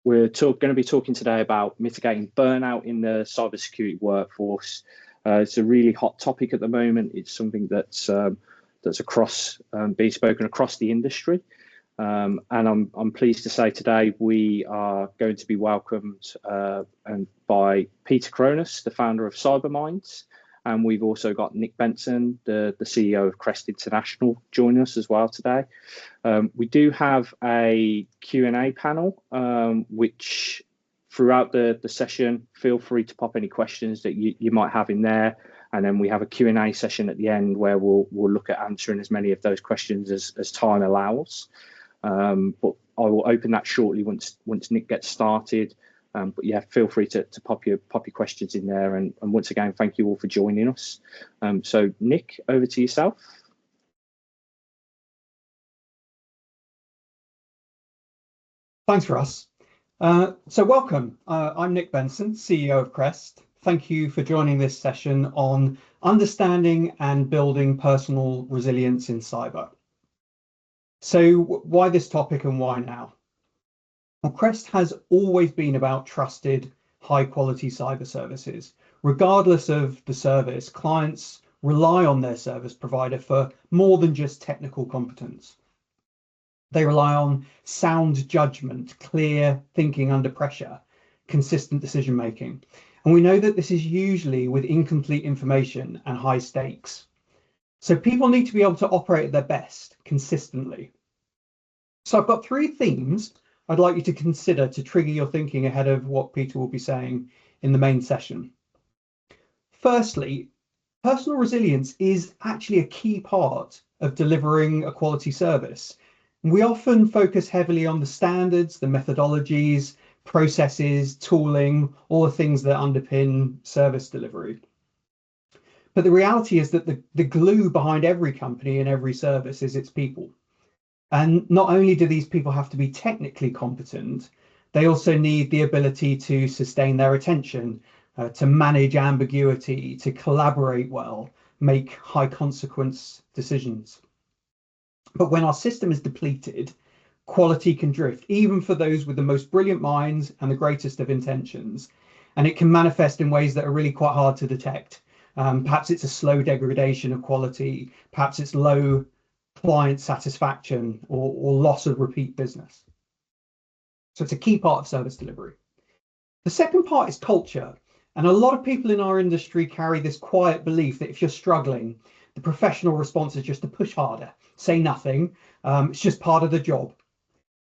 Going to be talking today about mitigating burnout in the cybersecurity workforce. It's a really hot topic at the moment. It's something that's being spoken across the industry. And I'm pleased to say today we are going to be welcomed by Peter Coroneos, the founder of Cybermindz. And we've also got Nick Benson, the CEO of CREST International, joining us as well today. We do have a Q&A panel, which throughout the session, feel free to pop any questions that you might have in there. And then we have a Q&A session at the end where we'll look at answering as many of those questions as time allows. But I will open that shortly once Nick gets started. But yeah, feel free to pop your questions in there. And once again, thank you all for joining us. So Nick, over to yourself. Thanks, Russ. So welcome. I'm Nick Benson, CEO of CREST. Thank you for joining this session on understanding and building personal resilience in cyber. So why this topic and why now? Well, CREST has always been about trusted, high-quality cyber services. Regardless of the service, clients rely on their service provider for more than just technical competence. They rely on sound judgment, clear thinking under pressure, consistent decision-making. And we know that this is usually with incomplete information and high stakes. So people need to be able to operate at their best consistently. So I've got 3 themes I'd like you to consider to trigger your thinking ahead of what Peter will be saying in the main session. Firstly, personal resilience is actually a key part of delivering a quality service. We often focus heavily on the standards, the methodologies, processes, tooling, all the things that underpin service delivery. But the reality is that the glue behind every company and every service is its people. And not only do these people have to be technically competent, they also need the ability to sustain their attention, to manage ambiguity, to collaborate well, make high consequence decisions. But when our system is depleted, quality can drift, even for those with the most brilliant minds and the greatest of intentions. And it can manifest in ways that are really quite hard to detect. Perhaps it's a slow degradation of quality, perhaps it's low client satisfaction or loss of repeat business. So it's a key part of service delivery. The second part is culture. And a lot of people in our industry carry this quiet belief that if you're struggling, the professional response is just to push harder, say nothing. It's just part of the job.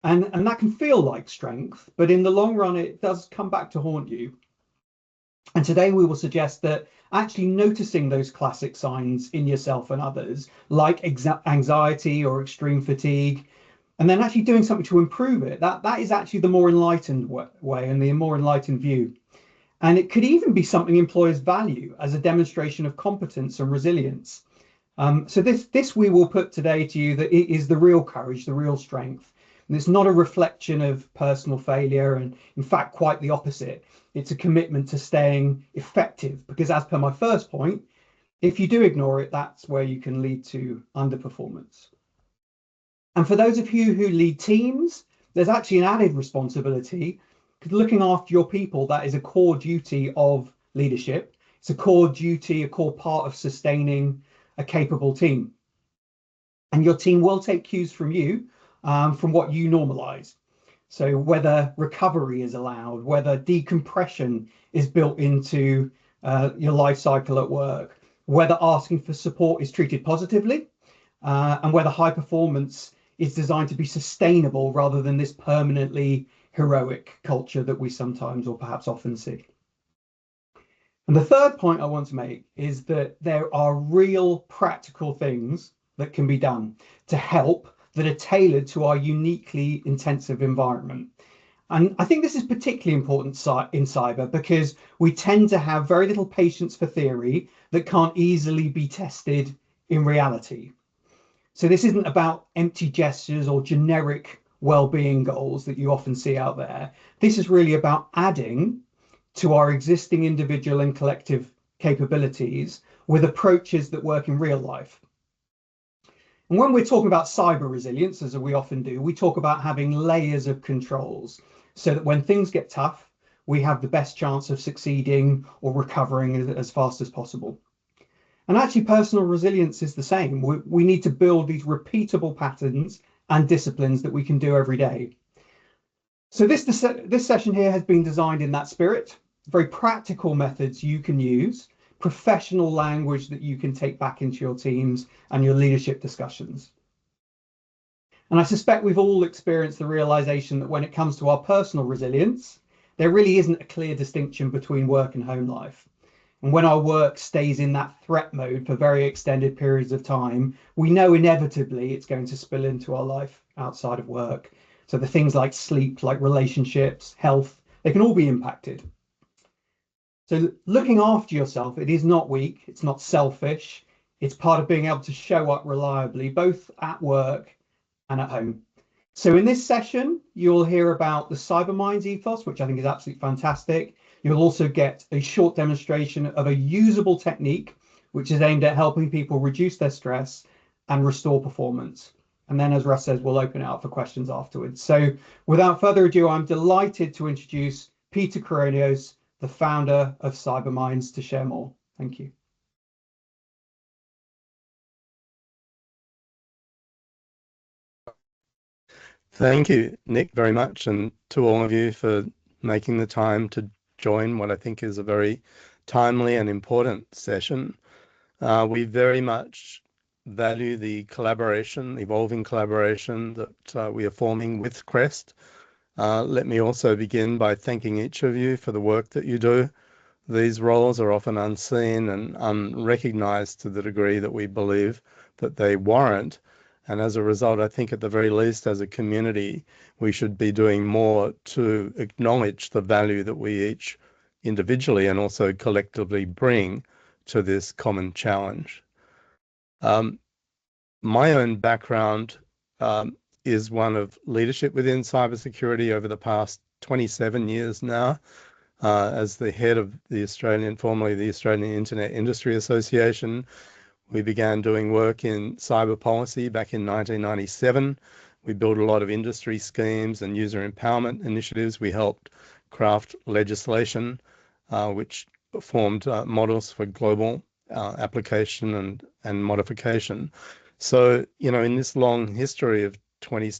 And that can feel like strength, but in the long run, it does come back to haunt you. And today we will suggest that actually noticing those classic signs in yourself and others, like anxiety or extreme fatigue, and then actually doing something to improve it, that is actually the more enlightened way and the more enlightened view. And it could even be something employers value as a demonstration of competence and resilience. So this we will put today to you that it is the real courage, the real strength. And it's not a reflection of personal failure, and in fact, quite the opposite. It's a commitment to staying effective, because as per my first point, if you do ignore it, that's where you can lead to underperformance. And for those of you who lead teams, there's actually an added responsibility, because looking after your people, that is a core duty of leadership. It's a core duty, a core part of sustaining a capable team. And your team will take cues from you, from what you normalize. So whether recovery is allowed, whether decompression is built into your life cycle at work, whether asking for support is treated positively, and whether high performance is designed to be sustainable rather than this permanently heroic culture that we sometimes or perhaps often see. And the third point I want to make is that there are real practical things that can be done to help that are tailored to our uniquely intensive environment. And I think this is particularly important in cyber because we tend to have very little patience for theory that can't easily be tested in reality. So this isn't about empty gestures or generic well-being goals that you often see out there. This is really about adding to our existing individual and collective capabilities with approaches that work in real life. And when we're talking about cyber resilience, as we often do, we talk about having layers of controls. so that when things get tough, we have the best chance of succeeding or recovering as fast as possible. And actually, personal resilience is the same. We need to build these repeatable patterns and disciplines that we can do every day. So this session here has been designed in that spirit, very practical methods you can use, professional language that you can take back into your teams and your leadership discussions. And I suspect we've all experienced the realization that when it comes to our personal resilience, there really isn't a clear distinction between work and home life. And when our work stays in that threat mode for very extended periods of time, we know inevitably it's going to spill into our life outside of work. So the things like sleep, like relationships, health, they can all be impacted. So looking after yourself, it is not weak, it's not selfish, it's part of being able to show up reliably, both at work and at home. So in this session, you'll hear about the Cybermindz ethos, which I think is absolutely fantastic. You'll also get a short demonstration of a usable technique, which is aimed at helping people reduce their stress and restore performance. And then, as Russ says, we'll open it up for questions afterwards. So without further ado, I'm delighted to introduce Peter Coroneos, the founder of Cybermindz, to share more. Thank you. Thank you, Nick, very much, and to all of you for making the time to join what I think is a very timely and important session. We very much value the collaboration, evolving collaboration that we are forming with CREST. Let me also begin by thanking each of you for the work that you do. These roles are often unseen and unrecognized to the degree that we believe that they warrant. And as a result, I think at the very least as a community, we should be doing more to acknowledge the value that we each individually and also collectively bring to this common challenge. My own background is one of leadership within cybersecurity over the past 27 years now. As the head of the formerly the Australian Internet Industry Association, we began doing work in cyber policy back in 1997. We built a lot of industry schemes and user empowerment initiatives. We helped craft legislation, which formed models for global application and modification. So, in this long history of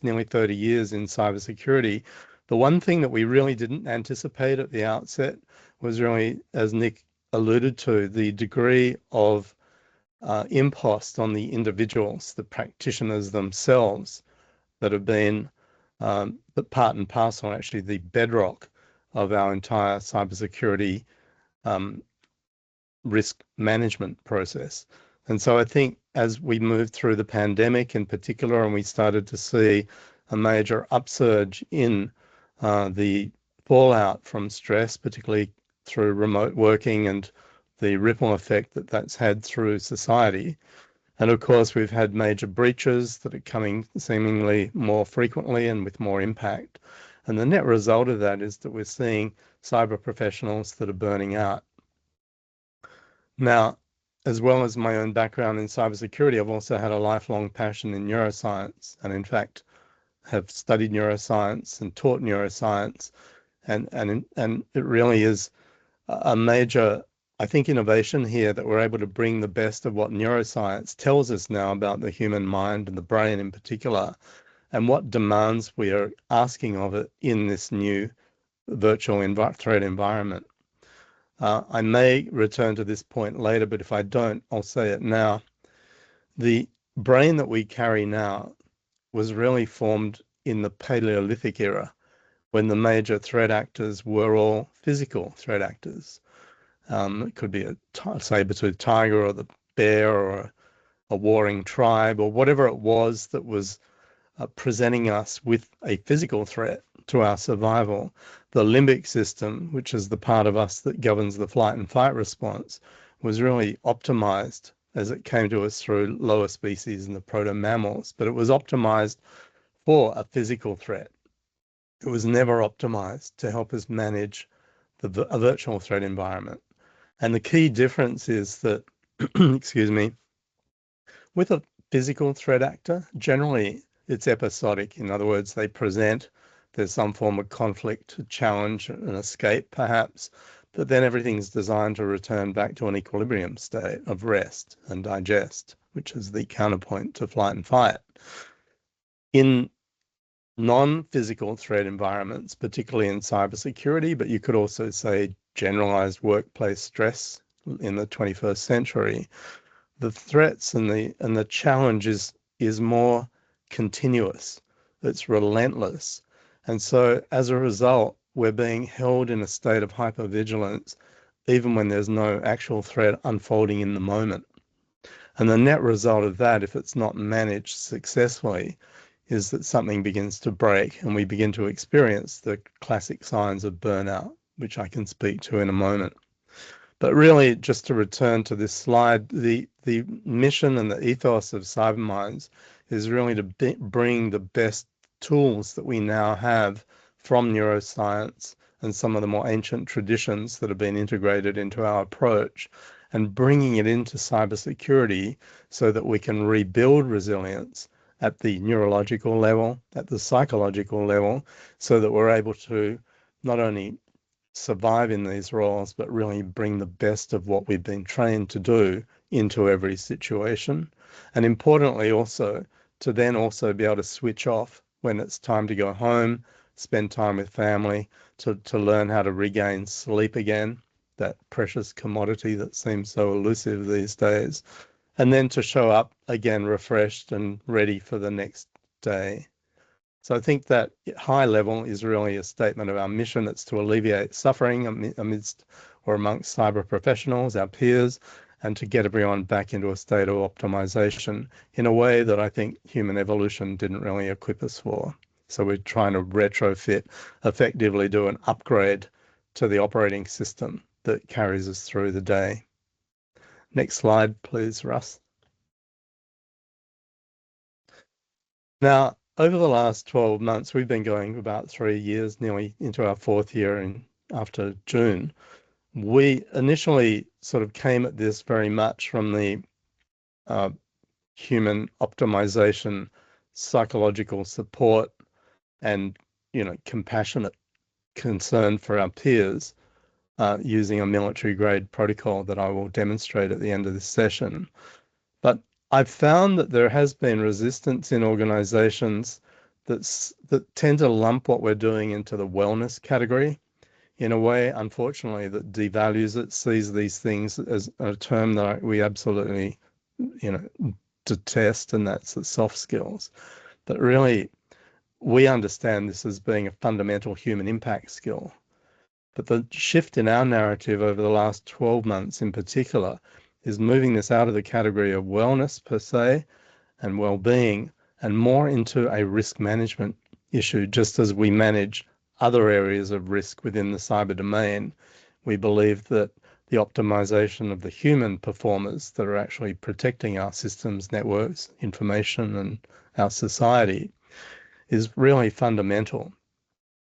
nearly 30 years in cybersecurity, the one thing that we really didn't anticipate at the outset was really, as Nick alluded to, the degree of impost on the individuals, the practitioners themselves, that have been the part and parcel, actually the bedrock of our entire cybersecurity risk management process. And so I think as we moved through the pandemic in particular, and we started to see a major upsurge in the fallout from stress, particularly through remote working and the ripple effect that that's had through society. And of course, we've had major breaches that are coming seemingly more frequently and with more impact. And the net result of that is that we're seeing cyber professionals that are burning out. Now, as well as my own background in cybersecurity, I've also had a lifelong passion in neuroscience, and in fact, have studied neuroscience and taught neuroscience. And it really is a major, I think, innovation here that we're able to bring the best of what neuroscience tells us now about the human mind and the brain in particular, and what demands we are asking of it in this new virtual threat environment. I may return to this point later, but if I don't, I'll say it now. The brain that we carry now was really formed in the Paleolithic era, when the major threat actors were all physical threat actors. It could be a saber-toothed tiger or the bear or a warring tribe or whatever it was that was presenting us with a physical threat to our survival. The limbic system, which is the part of us that governs the flight and fight response, was really optimized as it came to us through lower species and the proto-mammals, but it was optimized for a physical threat. It was never optimized to help us manage a virtual threat environment. And the key difference is that, excuse me, with a physical threat actor, generally it's episodic. In other words, they present there's some form of conflict, challenge, and escape, perhaps, but then everything's designed to return back to an equilibrium state of rest and digest, which is the counterpoint to flight and fight. In non-physical threat environments, particularly in cybersecurity, but you could also say generalized workplace stress in the 21st century, the threats and the challenge is more continuous. It's relentless. And so as a result, we're being held in a state of hypervigilance, even when there's no actual threat unfolding in the moment. And the net result of that, if it's not managed successfully, is that something begins to break and we begin to experience the classic signs of burnout, which I can speak to in a moment. But really, just to return to this slide, the mission and the ethos of Cybermindz is really to bring the best tools that we now have from neuroscience and some of the more ancient traditions that have been integrated into our approach, and bringing it into cybersecurity so that we can rebuild resilience at the neurological level, at the psychological level, so that we're able to not only survive in these roles, but really bring the best of what we've been trained to do into every situation. And importantly also, to then also be able to switch off when it's time to go home, spend time with family, to learn how to regain sleep again, that precious commodity that seems so elusive these days, and then to show up again refreshed and ready for the next day. So I think that high level is really a statement of our mission. It's to alleviate suffering amidst or amongst cyber professionals, our peers, and to get everyone back into a state of optimization in a way that I think human evolution didn't really equip us for. So we're trying to retrofit, effectively do an upgrade to the operating system that carries us through the day. Next slide, please, Russ. Now, over the last 12 months, we've been going about 3 years, nearly into our 4th year after June. We initially sort of came at this very much from the human optimization, psychological support, and compassionate concern for our peers using a military-grade protocol that I will demonstrate at the end of this session. But I've found that there has been resistance in organizations that tend to lump what we're doing into the wellness category in a way, unfortunately, that devalues it, sees these things as a term that we absolutely, detest, and that's the soft skills. But really, we understand this as being a fundamental human impact skill. But the shift in our narrative over the last 12 months in particular is moving this out of the category of wellness per se and well-being and more into a risk management issue. Just as we manage other areas of risk within the cyber domain, we believe that the optimization of the human performers that are actually protecting our systems, networks, information, and our society is really fundamental.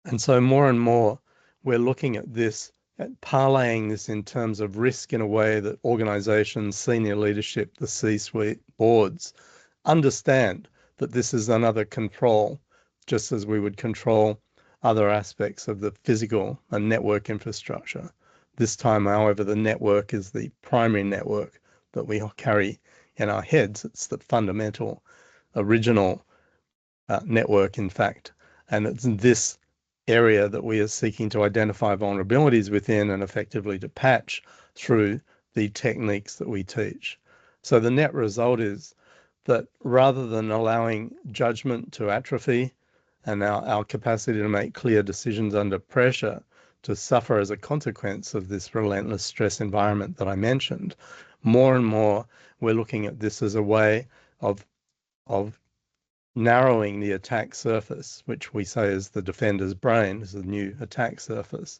And so more and more, we're looking at this, at parlaying this in terms of risk in a way that organizations, senior leadership, the C-suite, boards understand that this is another control, just as we would control other aspects of the physical and network infrastructure. This time, however, the network is the primary network that we carry in our heads. It's the fundamental, original network, in fact. And it's this area that we are seeking to identify vulnerabilities within and effectively to patch through the techniques that we teach. So the net result is that rather than allowing judgment to atrophy and our capacity to make clear decisions under pressure to suffer as a consequence of this relentless stress environment that I mentioned, more and more we're looking at this as a way of narrowing the attack surface, which we say is the defender's brain, is the new attack surface,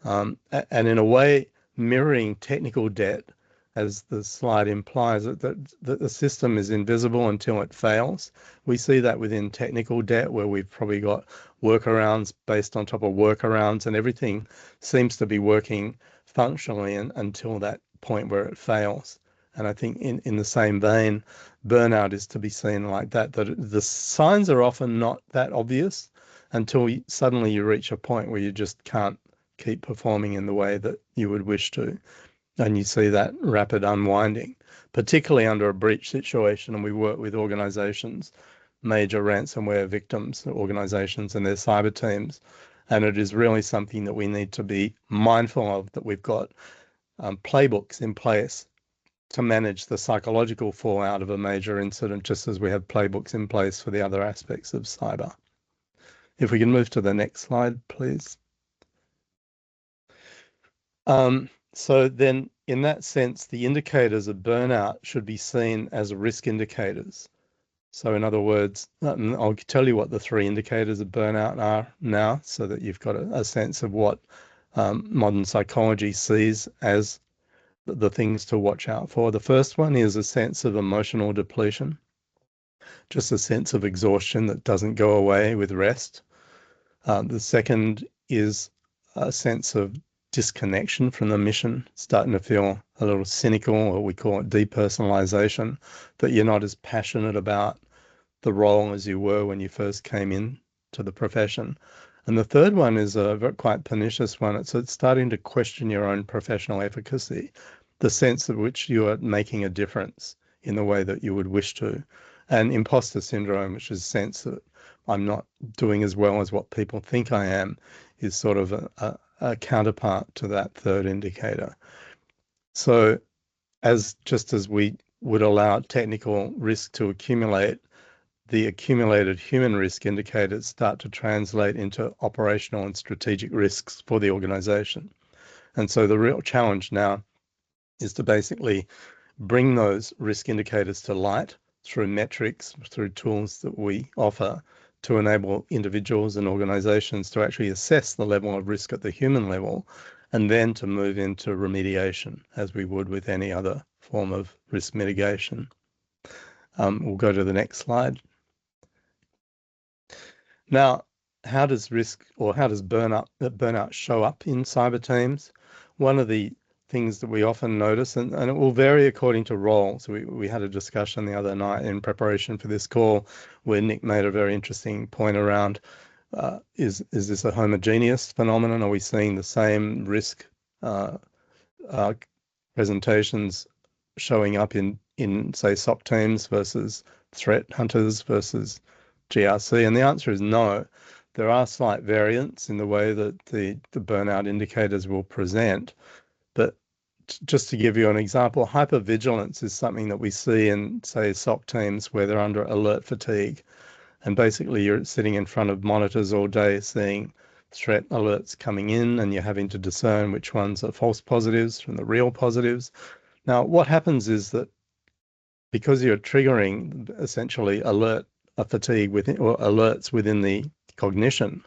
and in a way mirroring technical debt, as the slide implies, that the system is invisible until it fails. We see that within technical debt, where we've probably got workarounds based on top of workarounds, and everything seems to be working functionally until that point where it fails. And I think in the same vein, burnout is to be seen like that the signs are often not that obvious until suddenly you reach a point where you just can't keep performing in the way that you would wish to. And you see that rapid unwinding, particularly under a breach situation. And we work with organizations, major ransomware victims, organizations and their cyber teams. And it is really something that we need to be mindful of, that we've got playbooks in place to manage the psychological fallout of a major incident, just as we have playbooks in place for the other aspects of cyber. If we can move to the next slide, please. So then, in that sense, the indicators of burnout should be seen as risk indicators. So in other words, I'll tell you what the 3 indicators of burnout are now, so that you've got a sense of what modern psychology sees as the things to watch out for. The first one is a sense of emotional depletion, just a sense of exhaustion that doesn't go away with rest. The second is a sense of disconnection from the mission, starting to feel a little cynical, or we call it depersonalization, that you're not as passionate about the role as you were when you first came in to the profession. And the third one is a quite pernicious one. It's starting to question your own professional efficacy, the sense of which you are making a difference in the way that you would wish to. And imposter syndrome, which is a sense that I'm not doing as well as what people think I am, is sort of a counterpart to that third indicator. So just as we would allow technical risk to accumulate, the accumulated human risk indicators start to translate into operational and strategic risks for the organization. And so the real challenge now is to basically bring those risk indicators to light through metrics, through tools that we offer, to enable individuals and organizations to actually assess the level of risk at the human level, and then to move into remediation as we would with any other form of risk mitigation. We'll go to the next slide. Now, how does risk, or how does burnout show up in cyber teams? One of the things that we often notice, and it will vary according to role. So we had a discussion the other night in preparation for this call where Nick made a very interesting point around, is this a homogeneous phenomenon? Are we seeing the same risk presentations showing up in say SOC teams versus threat hunters versus GRC? And the answer is no. There are slight variants in the way that the burnout indicators will present. But just to give you an example, hypervigilance is something that we see in, say, SOC teams where they're under alert fatigue. And basically you're sitting in front of monitors all day seeing threat alerts coming in, and you're having to discern which ones are false positives from the real positives. Now, what happens is that because you're triggering essentially fatigue within, or alerts within the cognition,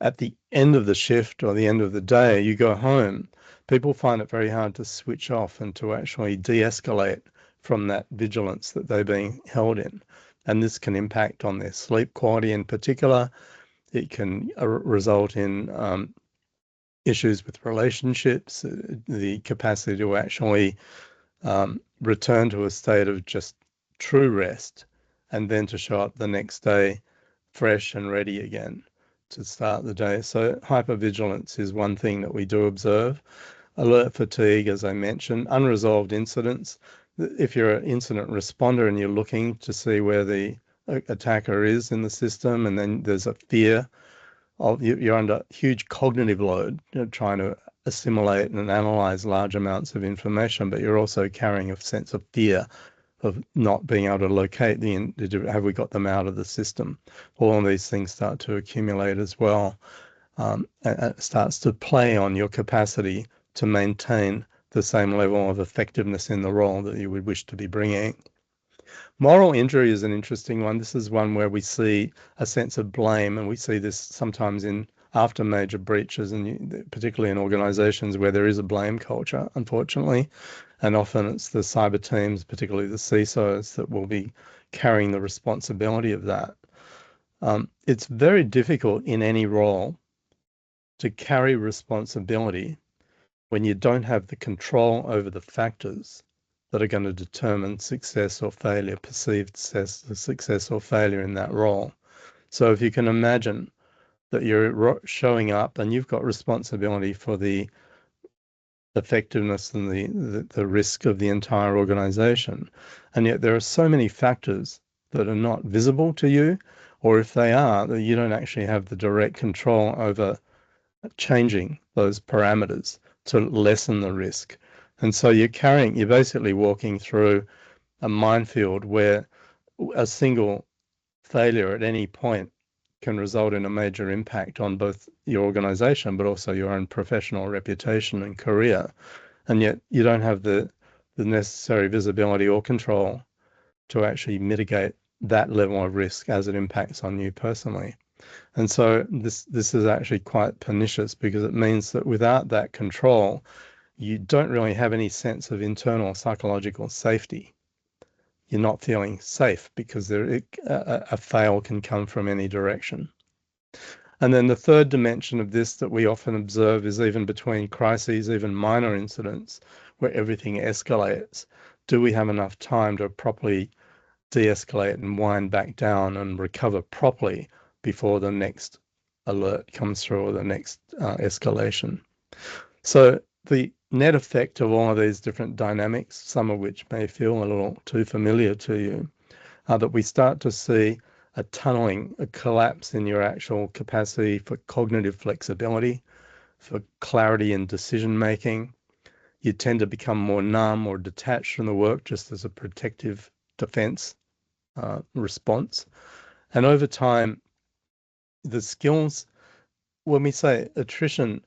at the end of the shift or the end of the day, you go home, people find it very hard to switch off and to actually de-escalate from that vigilance that they're being held in. And this can impact on their sleep quality in particular. It can result in issues with relationships, the capacity to actually return to a state of just true rest, and then to show up the next day fresh and ready again to start the day. So hypervigilance is one thing that we do observe. Alert fatigue, as I mentioned, unresolved incidents. If you're an incident responder and you're looking to see where the attacker is in the system, and then there's a fear of, you're under huge cognitive load, trying to assimilate and analyze large amounts of information, but you're also carrying a sense of fear of not being able to locate have we got them out of the system? All of these things start to accumulate as well. And it starts to play on your capacity to maintain the same level of effectiveness in the role that you would wish to be bringing. Moral injury is an interesting one. This is one where we see a sense of blame, and we see this sometimes after major breaches, and particularly in organizations where there is a blame culture, unfortunately. And often it's the cyber teams, particularly the CISOs, that will be carrying the responsibility of that. It's very difficult in any role to carry responsibility when you don't have the control over the factors that are going to determine success or failure, perceived success or failure in that role. So if you can imagine that you're showing up and you've got responsibility for the effectiveness and the risk of the entire organization, and yet there are so many factors that are not visible to you, or if they are, that you don't actually have the direct control over changing those parameters to lessen the risk. And so you're basically walking through a minefield where a single failure at any point can result in a major impact on both your organization, but also your own professional reputation and career. And yet you don't have the necessary visibility or control to actually mitigate that level of risk as it impacts on you personally. And so this is actually quite pernicious, because it means that without that control, you don't really have any sense of internal psychological safety. You're not feeling safe because a fail can come from any direction. And then the third dimension of this that we often observe is even between crises, even minor incidents where everything escalates. Do we have enough time to properly de-escalate and wind back down and recover properly before the next alert comes through or the next escalation? So the net effect of all of these different dynamics, some of which may feel a little too familiar to you, are that we start to see a tunneling, a collapse in your actual capacity for cognitive flexibility, for clarity in decision making. You tend to become more numb or detached from the work just as a protective defense response. And over time, the skills, when we say attrition,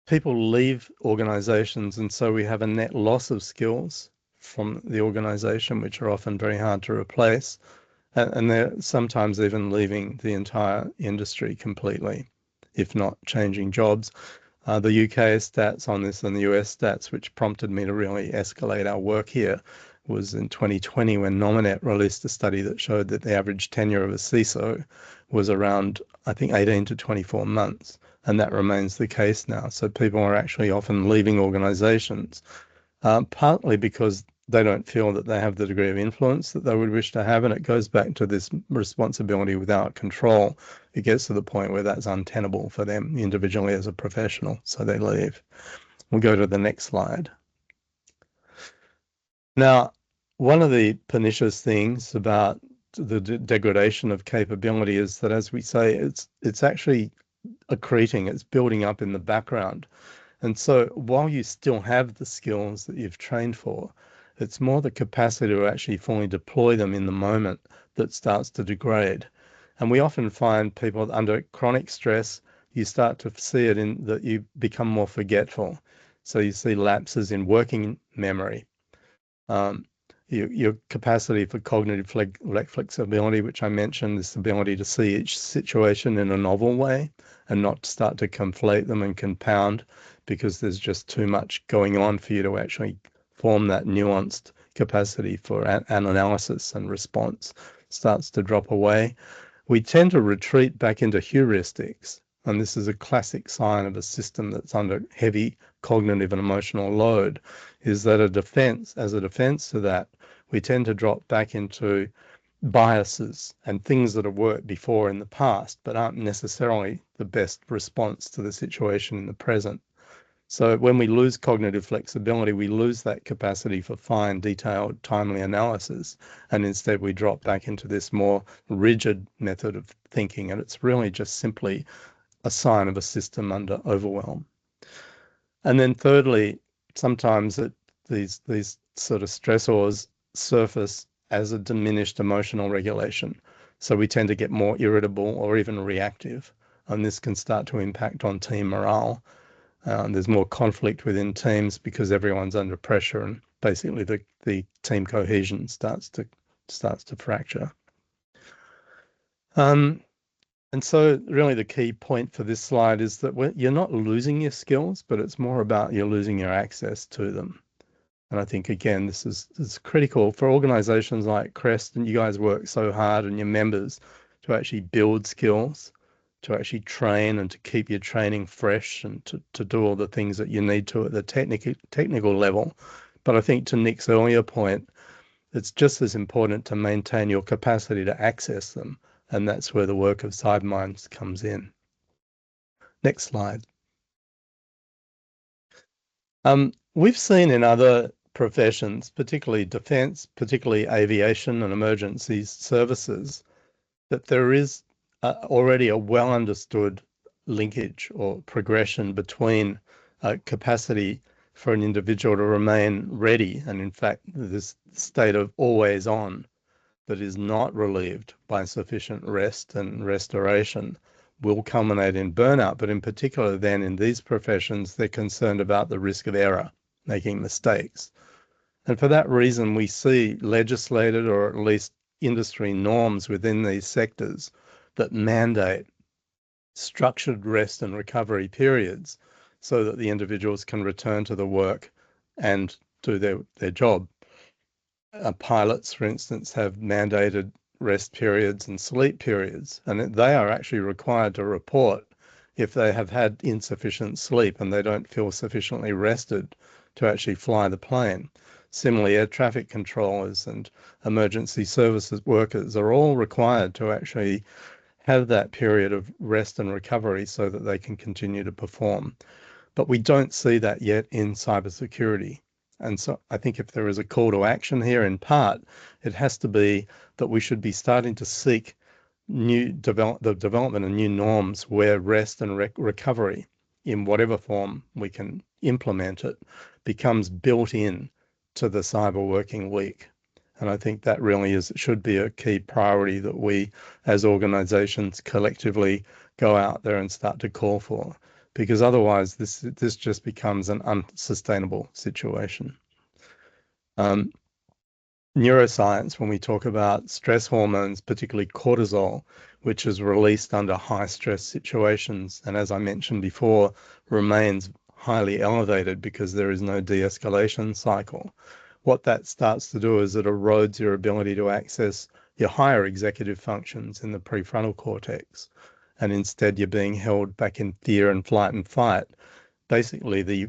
people leave organizations, and so we have a net loss of skills from the organization, which are often very hard to replace. And they're sometimes even leaving the entire industry completely, if not changing jobs. The UK stats on this and the US stats, which prompted me to really escalate our work here, was in 2020 when Nominet released a study that showed that the average tenure of a CISO was around, I think, 18 to 24 months. And that remains the case now. So people are actually often leaving organizations, partly because they don't feel that they have the degree of influence that they would wish to have. And it goes back to this responsibility without control. It gets to the point where that's untenable for them individually as a professional. So they leave. We'll go to the next slide. Now, one of the pernicious things about the degradation of capability is that, as we say, it's actually accreting, it's building up in the background. And so while you still have the skills that you've trained for, it's more the capacity to actually fully deploy them in the moment that starts to degrade. And we often find people under chronic stress, you start to see it in that you become more forgetful. So you see lapses in working memory. Your capacity for cognitive flexibility, which I mentioned, this ability to see each situation in a novel way and not start to conflate them and compound because there's just too much going on for you to actually form that nuanced capacity for an analysis and response, starts to drop away. We tend to retreat back into heuristics, and this is a classic sign of a system that's under heavy cognitive and emotional load, is that as a defense to that, we tend to drop back into biases and things that have worked before in the past, but aren't necessarily the best response to the situation in the present. So when we lose cognitive flexibility, we lose that capacity for fine, detailed, timely analysis, and instead we drop back into this more rigid method of thinking, and it's really just simply a sign of a system under overwhelm. And then thirdly, sometimes these sort of stressors surface as a diminished emotional regulation. So we tend to get more irritable or even reactive, and this can start to impact on team morale. There's more conflict within teams because everyone's under pressure, and basically the team cohesion starts to fracture. And so really the key point for this slide is that you're not losing your skills, but it's more about you're losing your access to them. And I think, again, this is critical for organizations like CREST, and you guys work so hard and your members to actually build skills, to actually train and to keep your training fresh and to do all the things that you need to at the technical level, But I think to Nick's earlier point, it's just as important to maintain your capacity to access them. And that's where the work of Cybermindz comes in. Next slide. We've seen in other professions, particularly defence, particularly aviation and emergency services, that there is already a well understood linkage or progression between capacity for an individual to remain ready, and in fact this state of always on that is not relieved by sufficient rest and restoration will culminate in burnout. But in particular then in these professions, they're concerned about the risk of error, making mistakes. And for that reason, we see legislated or at least industry norms within these sectors that mandate structured rest and recovery periods so that the individuals can return to the work and do their job. Pilots, for instance, have mandated rest periods and sleep periods, and they are actually required to report if they have had insufficient sleep and they don't feel sufficiently rested to actually fly the plane. Similarly, air traffic controllers and emergency services workers are all required to actually have that period of rest and recovery so that they can continue to perform. But we don't see that yet in cybersecurity. And so I think if there is a call to action here, in part, it has to be that we should be starting to seek the development of new norms where rest and recovery, in whatever form we can implement it, becomes built in to the cyber working week. And I think that really should be a key priority that we as organizations collectively go out there and start to call for, because otherwise this just becomes an unsustainable situation. Neuroscience, when we talk about stress hormones, particularly cortisol, which is released under high stress situations, and as I mentioned before, remains highly elevated because there is no de-escalation cycle. What that starts to do is it erodes your ability to access your higher executive functions in the prefrontal cortex. And instead, you're being held back in fear and flight and fight. Basically, the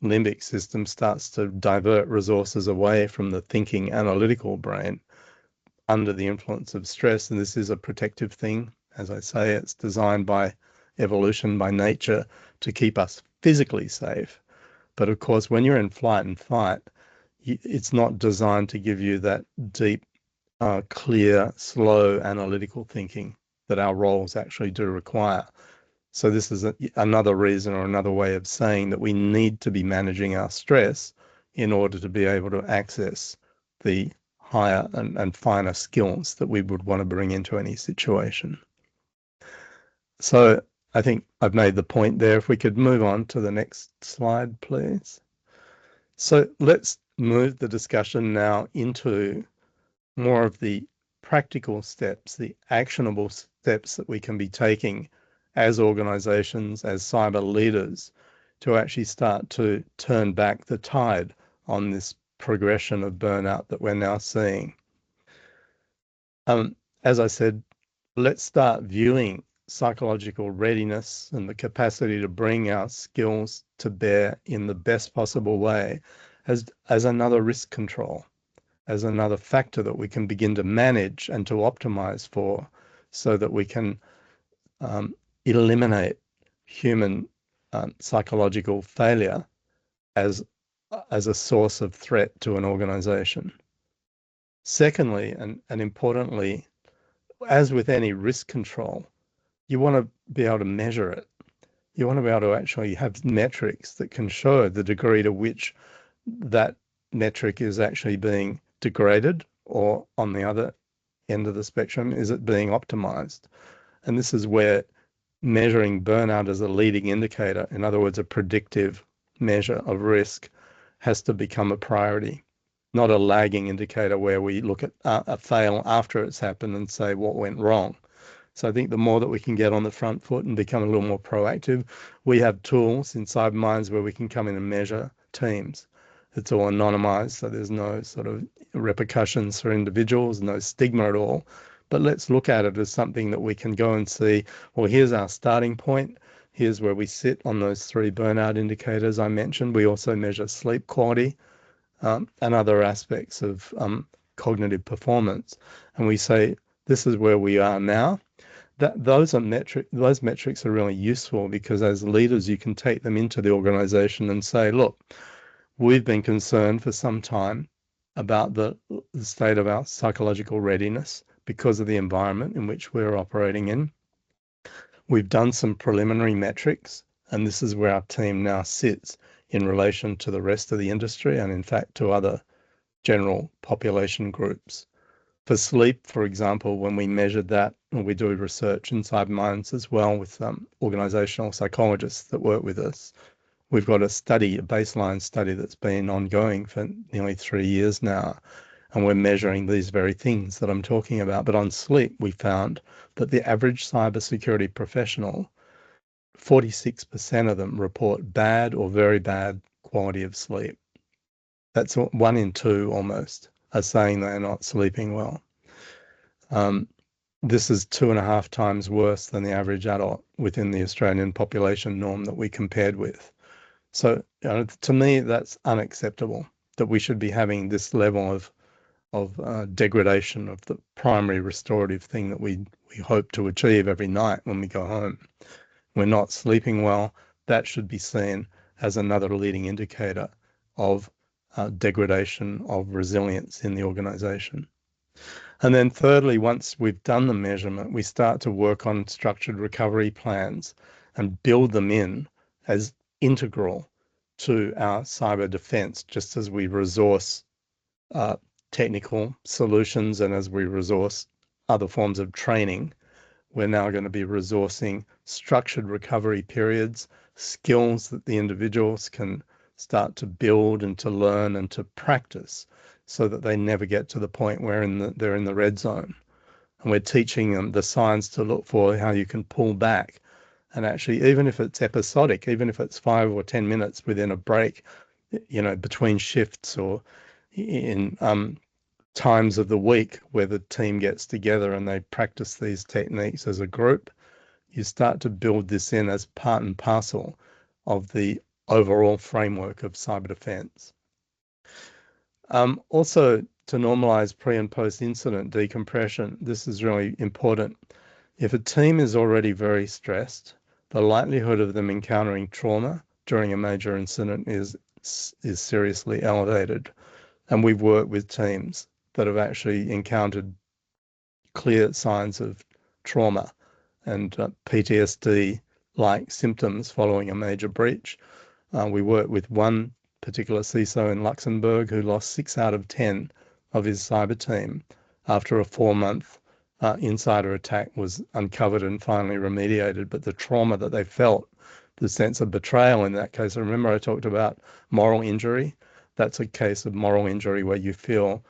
limbic system starts to divert resources away from the thinking analytical brain under the influence of stress. And this is a protective thing. As I say, it's designed by evolution, by nature, to keep us physically safe. But of course, when you're in flight and fight, it's not designed to give you that deep, clear, slow analytical thinking that our roles actually do require. So this is another reason or another way of saying that we need to be managing our stress in order to be able to access the higher and finer skills that we would want to bring into any situation. So I think I've made the point there. If we could move on to the next slide, please. So let's move the discussion now into more of the practical steps, the actionable steps that we can be taking as organizations, as cyber leaders, to actually start to turn back the tide on this progression of burnout that we're now seeing. As I said, let's start viewing psychological readiness and the capacity to bring our skills to bear in the best possible way as another risk control, as another factor that we can begin to manage and to optimize for, so that we can eliminate human psychological failure as a source of threat to an organization. Secondly, and importantly, as with any risk control, you want to be able to measure it. You want to be able to actually have metrics that can show the degree to which that metric is actually being degraded, or on the other end of the spectrum, is it being optimized? And this is where measuring burnout as a leading indicator, in other words, a predictive measure of risk, has to become a priority, not a lagging indicator where we look at a fail after it's happened and say what went wrong. So I think the more that we can get on the front foot and become a little more proactive, we have tools in Cybermindz where we can come in and measure teams. It's all anonymized, so there's no sort of repercussions for individuals, no stigma at all. But let's look at it as something that we can go and see, well, here's our starting point. Here's where we sit on those 3 burnout indicators I mentioned. We also measure sleep quality and other aspects of cognitive performance. And we say, this is where we are now. Those metrics are really useful because as leaders, you can take them into the organization and say, look, we've been concerned for some time about the state of our psychological readiness because of the environment in which we're operating in. We've done some preliminary metrics, and this is where our team now sits in relation to the rest of the industry and, in fact, to other general population groups. For sleep, for example, when we measured that, and we do research in Cybermindz as well with organisational psychologists that work with us, we've got a baseline study that's been ongoing for nearly 3 years now, and we're measuring these very things that I'm talking about. But on sleep, we found that the average cybersecurity professional, 46% of them report bad or very bad quality of sleep. That's 1 in 2 almost are saying they're not sleeping well. This is 2.5 times worse than the average adult within the Australian population norm that we compared with. So, to me, that's unacceptable, that we should be having this level of degradation of the primary restorative thing that we hope to achieve every night when we go home. We're not sleeping well. That should be seen as another leading indicator of degradation of resilience in the organization. And then thirdly, once we've done the measurement, we start to work on structured recovery plans and build them in as integral to our cyber defense, just as we resource technical solutions and as we resource other forms of training. We're now going to be resourcing structured recovery periods, skills that the individuals can start to build and to learn and to practice so that they never get to the point where they're in the red zone. And we're teaching them the signs to look for, how you can pull back. And actually, even if it's episodic, even if it's 5 or 10 minutes within a break, between shifts or in times of the week where the team gets together and they practice these techniques as a group, you start to build this in as part and parcel of the overall framework of cyber defense. Also, to normalize pre and post incident decompression, this is really important. If a team is already very stressed, the likelihood of them encountering trauma during a major incident is seriously elevated. And we've worked with teams that have actually encountered clear signs of trauma and PTSD-like symptoms following a major breach. We worked with one particular CISO in Luxembourg who lost 6 out of 10 of his cyber team after a 4-month insider attack was uncovered and finally remediated. But the trauma that they felt, the sense of betrayal in that case, remember I talked about moral injury? That's a case of moral injury where you feel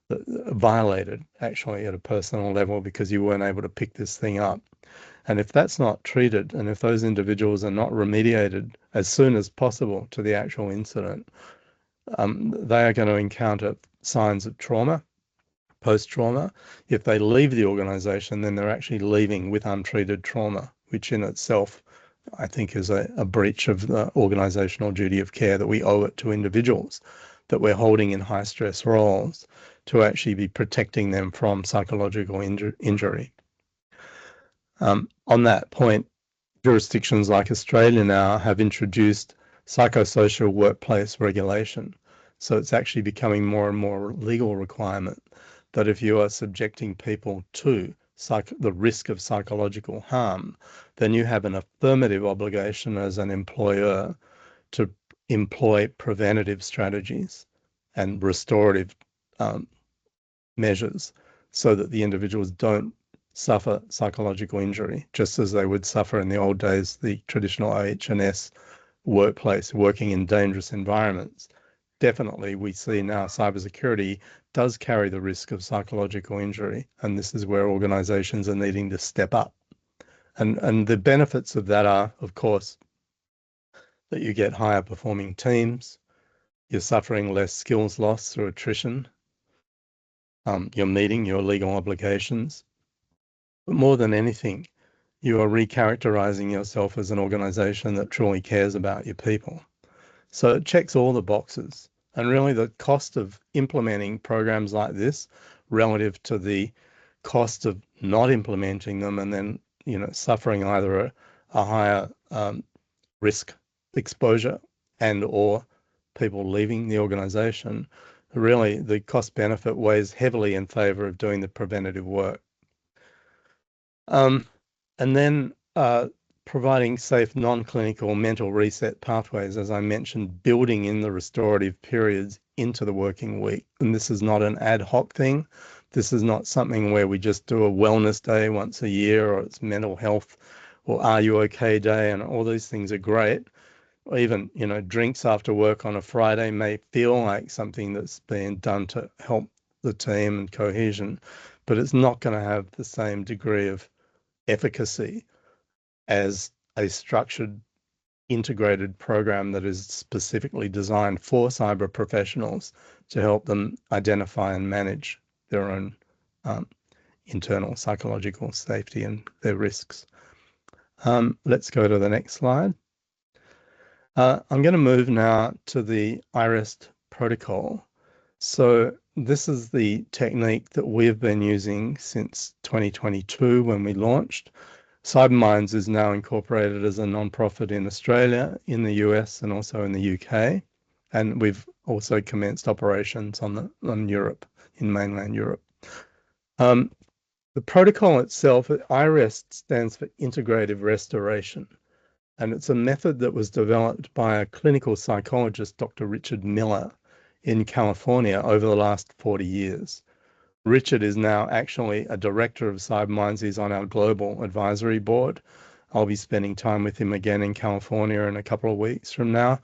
violated actually at a personal level because you weren't able to pick this thing up. And if that's not treated, and if those individuals are not remediated as soon as possible to the actual incident, they are going to encounter signs of trauma, post-trauma. If they leave the organization, then they're actually leaving with untreated trauma, which in itself, I think, is a breach of the organizational duty of care that we owe it to individuals that we're holding in high stress roles to actually be protecting them from psychological injury. On that point, jurisdictions like Australia now have introduced psychosocial workplace regulation. So it's actually becoming more and more legal requirement that if you are subjecting people to the risk of psychological harm, then you have an affirmative obligation as an employer to employ preventative strategies and restorative measures so that the individuals don't suffer psychological injury, just as they would suffer in the old days, the traditional OH&S workplace, working in dangerous environments. Definitely, we see now cybersecurity does carry the risk of psychological injury, and this is where organizations are needing to step up. And the benefits of that are, of course, that you get higher performing teams, you're suffering less skills loss through attrition, you're meeting your legal obligations. But more than anything, you are recharacterizing yourself as an organization that truly cares about your people. So it checks all the boxes And really the cost of implementing programs like this relative to the cost of not implementing them and then, suffering either a higher risk exposure and or people leaving the organization, really the cost benefit weighs heavily in favor of doing the preventative work. And then providing safe non-clinical mental reset pathways, as I mentioned, building in the restorative periods into the working week. And this is not an ad hoc thing. This is not something where we just do a wellness day once a year, or it's mental health or are you okay day, and all these things are great. Or even, drinks after work on a Friday may feel like something that's being done to help the team and cohesion, but it's not going to have the same degree of efficacy as a structured, integrated program that is specifically designed for cyber professionals to help them identify and manage their own internal psychological safety and their risks. Let's go to the next slide. I'm going to move now to the CREST protocol. So this is the technique that we've been using since 2022 when we launched. Cybermindz is now incorporated as a non-profit in Australia, in the US, and also in the UK. And we've also commenced operations on Europe, in mainland Europe. The protocol itself, CREST, stands for Integrative Restoration. And it's a method that was developed by a clinical psychologist, Dr. Richard Miller, in California over the last 40 years. Richard is now actually a director of Cybermindz. He's on our global advisory board. I'll be spending time with him again in California in a couple of weeks from now.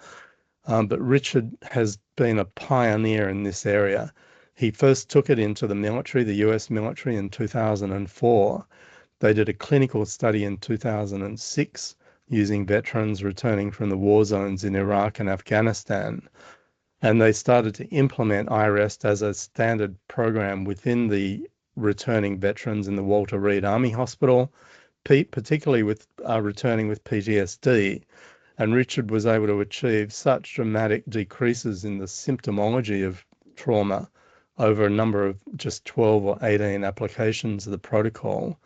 But Richard has been a pioneer in this area. He first took it into the military, the US military, in 2004. They did a clinical study in 2006 using veterans returning from the war zones in Iraq and Afghanistan. And they started to implement CREST as a standard program within the returning veterans in the Walter Reed Army Hospital, particularly with returning with PTSD. And Richard was able to achieve such dramatic decreases in the symptomology of trauma over a number of just 12 or 18 applications of the protocol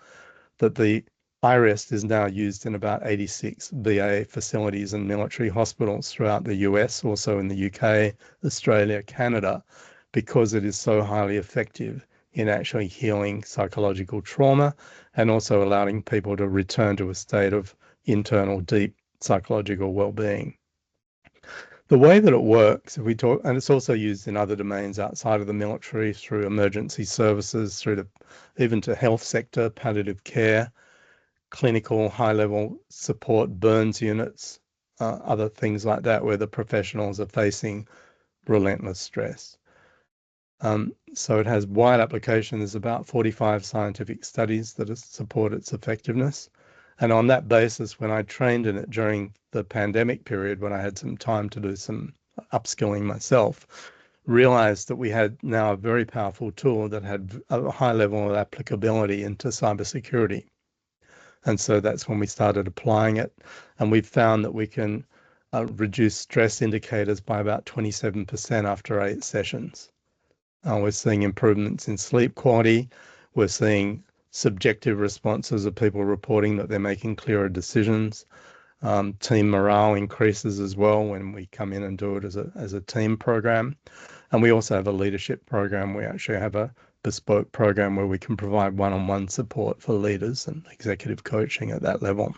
that the CREST is now used in about 86 VA facilities and military hospitals throughout the US, also in the UK, Australia, Canada, because it is so highly effective in actually healing psychological trauma and also allowing people to return to a state of internal, deep psychological well-being. The way that it works, if we talk, and it's also used in other domains outside of the military through emergency services, through to even to health sector, palliative care, clinical high-level support, burns units, other things like that, where the professionals are facing relentless stress. So it has wide application. There's about 45 scientific studies that support its effectiveness. And on that basis, when I trained in it during the pandemic period, when I had some time to do some upskilling myself, realized that we had now a very powerful tool that had a high level of applicability into cybersecurity. And so that's when we started applying it. And we've found that we can reduce stress indicators by about 27% after 8 sessions. We're seeing improvements in sleep quality. We're seeing subjective responses of people reporting that they're making clearer decisions. Team morale increases as well when we come in and do it as a team program. And we also have a leadership program. We actually have a bespoke program where we can provide one-on-one support for leaders and executive coaching at that level.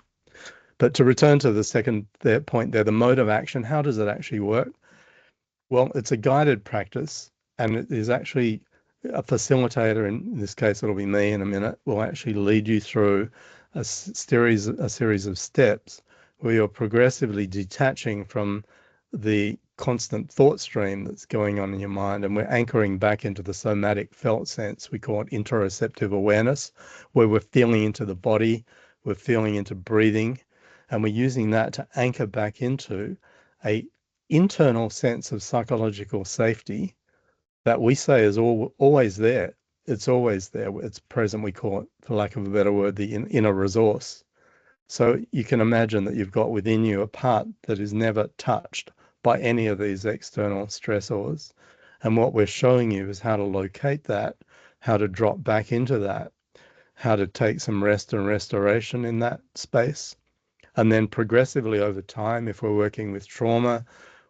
But to return to the second point there, the mode of action, how does it actually work? Well, it's a guided practice, and it is actually a facilitator, in this case it'll be me in a minute, will actually lead you through a series of steps where you're progressively detaching from the constant thought stream that's going on in your mind, and we're anchoring back into the somatic felt sense. We call it interoceptive awareness, where we're feeling into the body, we're feeling into breathing, and we're using that to anchor back into a internal sense of psychological safety that we say is always there. It's always there. It's present. We call it, for lack of a better word, the inner resource. So you can imagine that you've got within you a part that is never touched by any of these external stressors. And what we're showing you is how to locate that, how to drop back into that, how to take some rest and restoration in that space. And then progressively over time, if we're working with trauma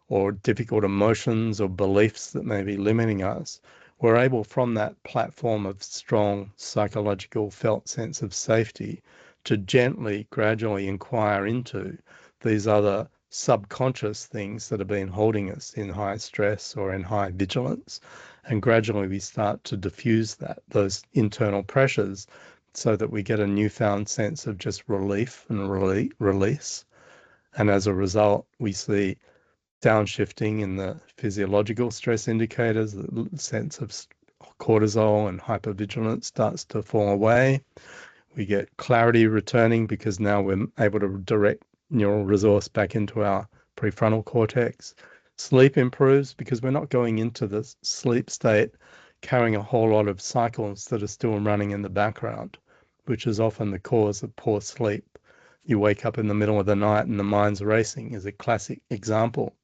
or difficult emotions or beliefs that may be limiting us, we're able from that platform of strong psychological felt sense of safety to gently, gradually inquire into these other subconscious things that have been holding us in high stress or in high vigilance. And gradually we start to diffuse those internal pressures so that we get a newfound sense of just relief and release. And as a result, we see downshifting in the physiological stress indicators, the sense of cortisol and hypervigilance starts to fall away. We get clarity returning because now we're able to direct neural resource back into our prefrontal cortex. Sleep improves because we're not going into the sleep state carrying a whole lot of cycles that are still running in the background, which is often the cause of poor sleep. You wake up in the middle of the night and the mind's racing is a classic example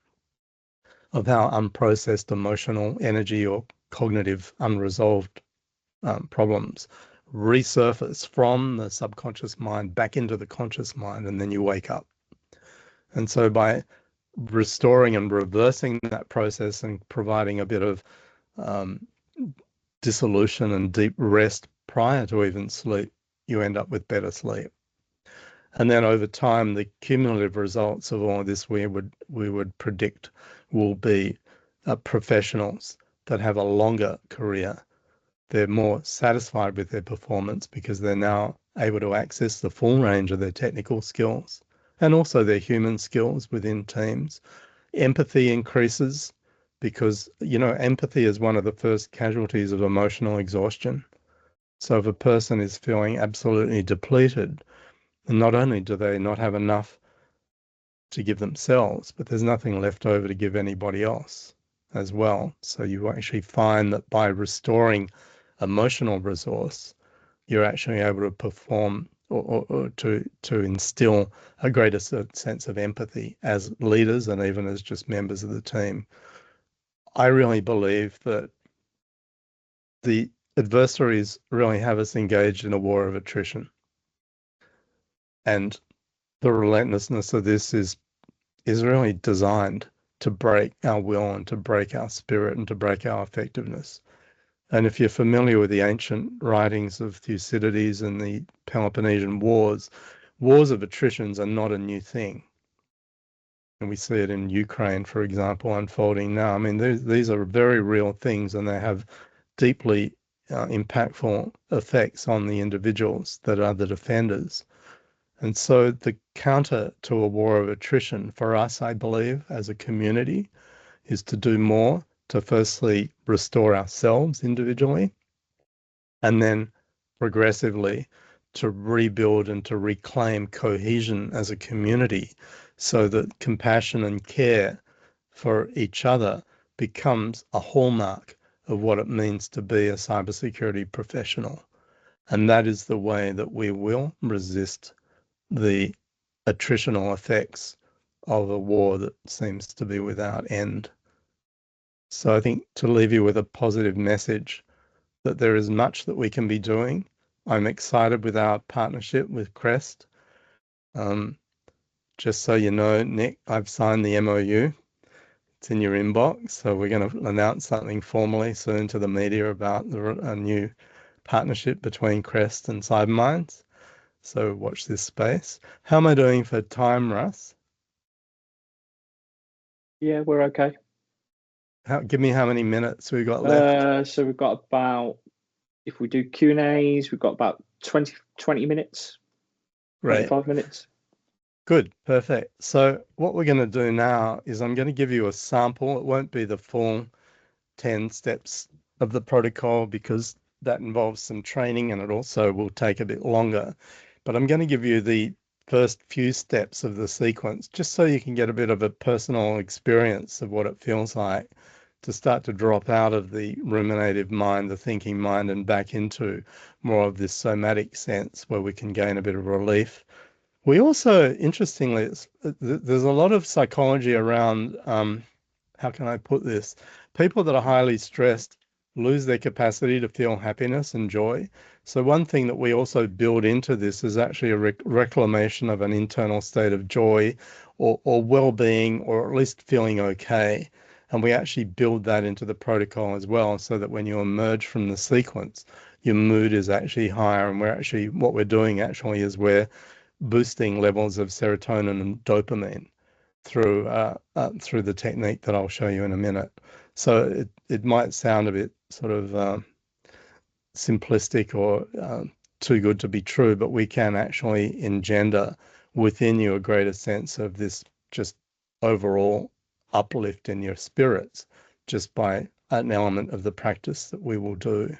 of how unprocessed emotional energy or cognitive unresolved problems resurface from the subconscious mind back into the conscious mind, and then you wake up. And so by restoring and reversing that process and providing a bit of dissolution and deep rest prior to even sleep, you end up with better sleep. And then over time, the cumulative results of all of this we would predict will be professionals that have a longer career. They're more satisfied with their performance because they're now able to access the full range of their technical skills and also their human skills within teams. Empathy increases because, empathy is one of the first casualties of emotional exhaustion. So if a person is feeling absolutely depleted, and not only do they not have enough to give themselves, but there's nothing left over to give anybody else as well. So you actually find that by restoring emotional resource, you're actually able to perform or to instill a greater sense of empathy as leaders and even as just members of the team. I really believe that the adversaries really have us engaged in a war of attrition. And the relentlessness of this is really designed to break our will and to break our spirit and to break our effectiveness. And if you're familiar with the ancient writings of Thucydides and the Peloponnesian Wars, wars of attritions are not a new thing. And we see it in Ukraine, for example, unfolding now. I mean, these are very real things, and they have deeply impactful effects on the individuals that are the defenders. And so the counter to a war of attrition for us, I believe, as a community, is to do more to firstly restore ourselves individually, and then progressively to rebuild and to reclaim cohesion as a community so that compassion and care for each other becomes a hallmark of what it means to be a cybersecurity professional. And that is the way that we will resist the attritional effects of a war that seems to be without end. So I think to leave you with a positive message that there is much that we can be doing. I'm excited with our partnership with CREST. Just so you know, Nick, I've signed the MOU. It's in your inbox. So we're going to announce something formally soon to the media about a new partnership between CREST and Cybermindz. So watch this space. How am I doing for time, Russ? Yeah, we're okay. Give me how many minutes we've got left. So we've got about, if we do Q&As, we've got about 20 minutes, 25 minutes. Good, perfect. So what we're going to do now is I'm going to give you a sample. It won't be the full 10 steps of the protocol because that involves some training and it also will take a bit longer. But I'm going to give you the first few steps of the sequence just so you can get a bit of a personal experience of what it feels like to start to drop out of the ruminative mind, the thinking mind, and back into more of this somatic sense where we can gain a bit of relief. We also, interestingly, there's a lot of psychology around, how can I put this? People that are highly stressed lose their capacity to feel happiness and joy. So one thing that we also build into this is actually a reclamation of an internal state of joy or well-being, or at least feeling okay. And we actually build that into the protocol as well, so that when you emerge from the sequence, your mood is actually higher. And what we're doing actually is we're boosting levels of serotonin and dopamine through the technique that I'll show you in a minute. So it might sound a bit sort of simplistic or too good to be true, but we can actually engender within you a greater sense of this just overall uplift in your spirits just by an element of the practice that we will do.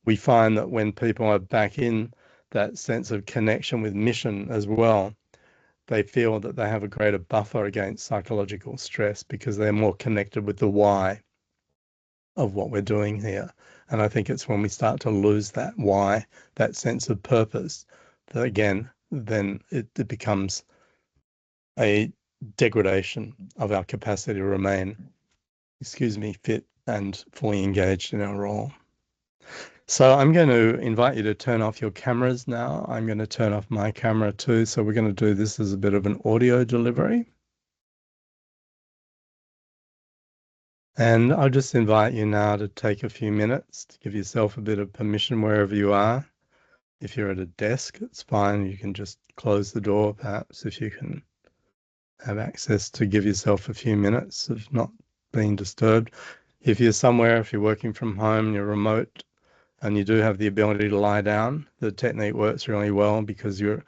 We find that when people are back in that sense of connection with mission as well, they feel that they have a greater buffer against psychological stress because they're more connected with the why of what we're doing here. And I think it's when we start to lose that why, that sense of purpose, that again, then it becomes a degradation of our capacity to remain, fit and fully engaged in our role. So I'm going to invite you to turn off your cameras now. I'm going to turn off my camera too. So we're going to do this as a bit of an audio delivery. And I'll just invite you now to take a few minutes to give yourself a bit of permission wherever you are. If you're at a desk, it's fine. You can just close the door, perhaps, if you can have access to give yourself a few minutes of not being disturbed. If you're working from home, you're remote, and you do have the ability to lie down, the technique works really well because you're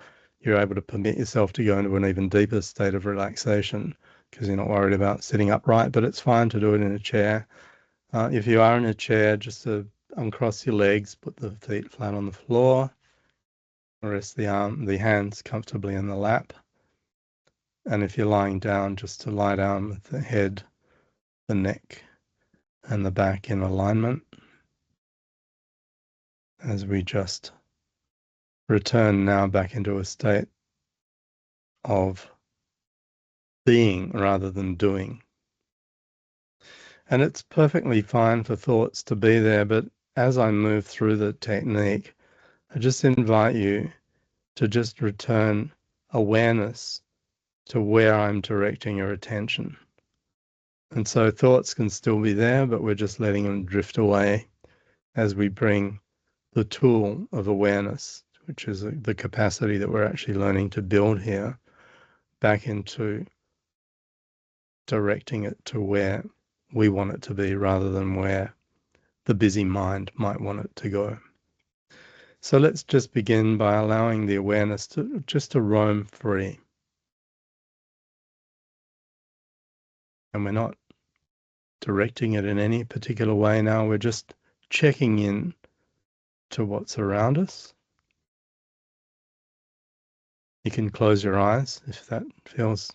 able to permit yourself to go into an even deeper state of relaxation because you're not worried about sitting upright, but it's fine to do it in a chair. If you are in a chair, just to uncross your legs, put the feet flat on the floor, rest the hands comfortably in the lap. And if you're lying down, just to lie down with the head, the neck, and the back in alignment, as we just return now back into a state of being rather than doing. And it's perfectly fine for thoughts to be there, but as I move through the technique, I just invite you to just return awareness to where I'm directing your attention. And so thoughts can still be there, but we're just letting them drift away as we bring the tool of awareness, which is the capacity that we're actually learning to build here, back into directing it to where we want it to be rather than where the busy mind might want it to go. So let's just begin by allowing the awareness to roam free. And we're not directing it in any particular way now, we're just checking in to what's around us. You can close your eyes if that feels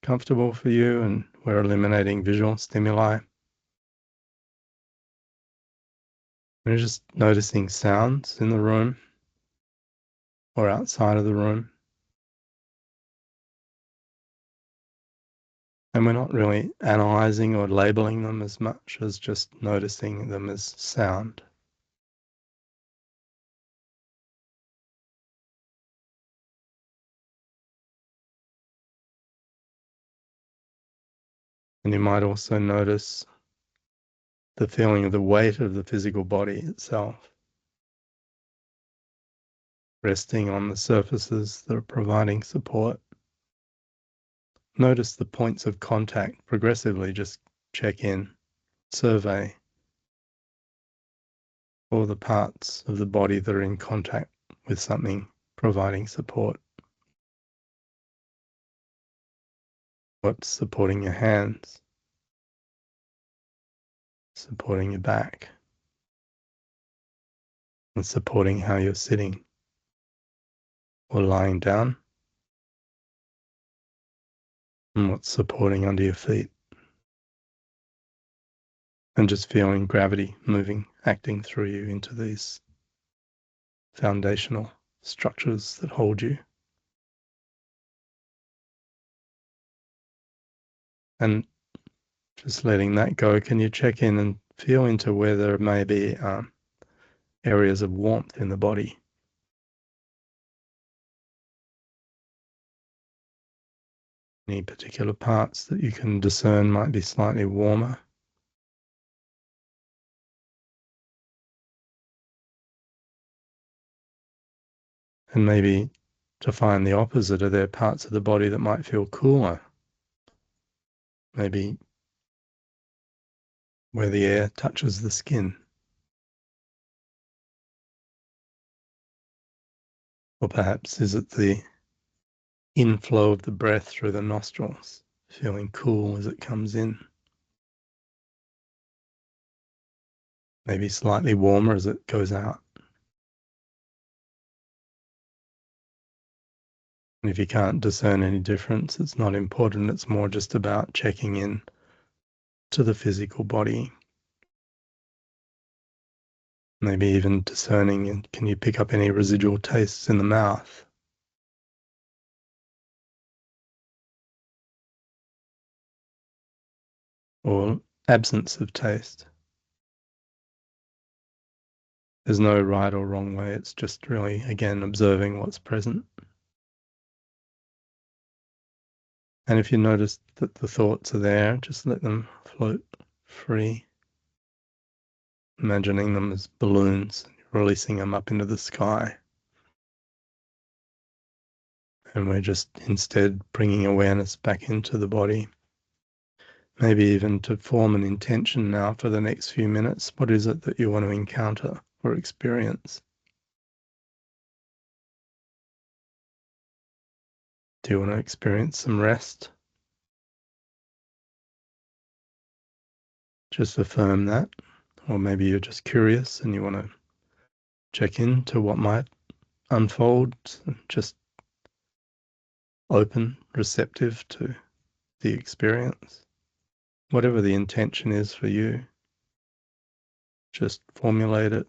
comfortable for you, and we're eliminating visual stimuli. We're just noticing sounds in the room or outside of the room. And we're not really analyzing or labeling them as much as just noticing them as sound. And you might also notice the feeling of the weight of the physical body itself, resting on the surfaces that are providing support. Notice the points of contact progressively, just check in, survey all the parts of the body that are in contact with something providing support. What's supporting your hands, supporting your back, and supporting how you're sitting or lying down, and what's supporting under your feet. And just feeling gravity moving, acting through you into these foundational structures that hold you. And just letting that go, can you check in and feel into where there may be areas of warmth in the body? Any particular parts that you can discern might be slightly warmer? And maybe to find the opposite, are there parts of the body that might feel cooler? Maybe where the air touches the skin. Or perhaps is it the inflow of the breath through the nostrils, feeling cool as it comes in? Maybe slightly warmer as it goes out. And if you can't discern any difference, it's not important. It's more just about checking in to the physical body. Maybe even discerning, and can you pick up any residual tastes in the mouth? Or absence of taste? There's no right or wrong way. It's just really, again, observing what's present. And if you notice that the thoughts are there, just let them float free. Imagining them as balloons, releasing them up into the sky. And we're just instead bringing awareness back into the body. Maybe even to form an intention now for the next few minutes. What is it that you want to encounter or experience? Do you want to experience some rest? Just affirm that. Or maybe you're just curious and you want to check into what might unfold, just open, receptive to the experience. Whatever the intention is for you, just formulate it.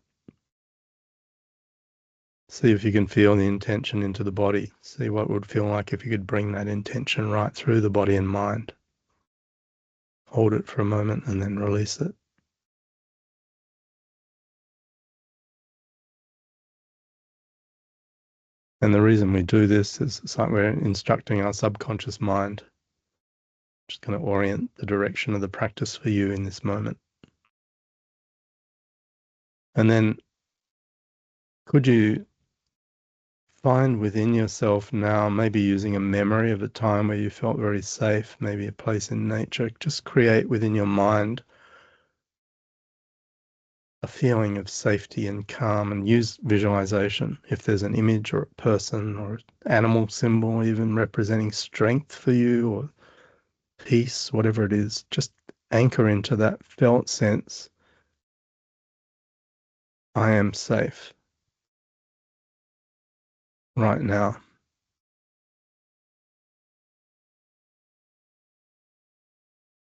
See if you can feel the intention into the body. See what it would feel like if you could bring that intention right through the body and mind. Hold it for a moment and then release it. And the reason we do this is it's like we're instructing our subconscious mind. Just going to orient the direction of the practice for you in this moment. And then could you find within yourself now, maybe using a memory of a time where you felt very safe, maybe a place in nature, just create within your mind a feeling of safety and calm, and use visualization. If there's an image or a person or an animal symbol even representing strength for you or peace, whatever it is, just anchor into that felt sense. I am safe right now.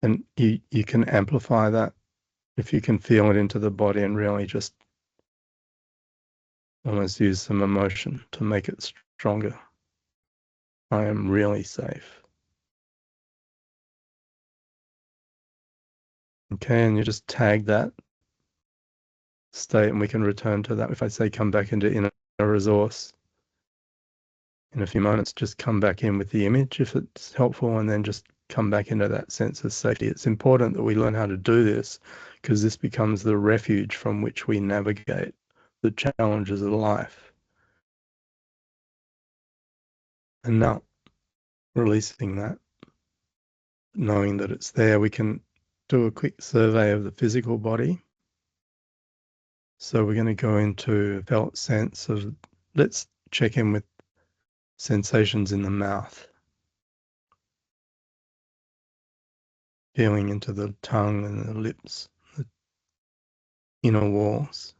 And you can amplify that if you can feel it into the body and really just almost use some emotion to make it stronger. I am really safe. Okay, and you just tag that state and we can return to that. If I say come back into inner resource, in a few moments, just come back in with the image if it's helpful, and then just come back into that sense of safety. It's important that we learn how to do this because this becomes the refuge from which we navigate the challenges of life. And now, releasing that, knowing that it's there, we can do a quick survey of the physical body. So we're going to go into felt sense of, let's check in with sensations in the mouth. Feeling into the tongue and the lips, the inner walls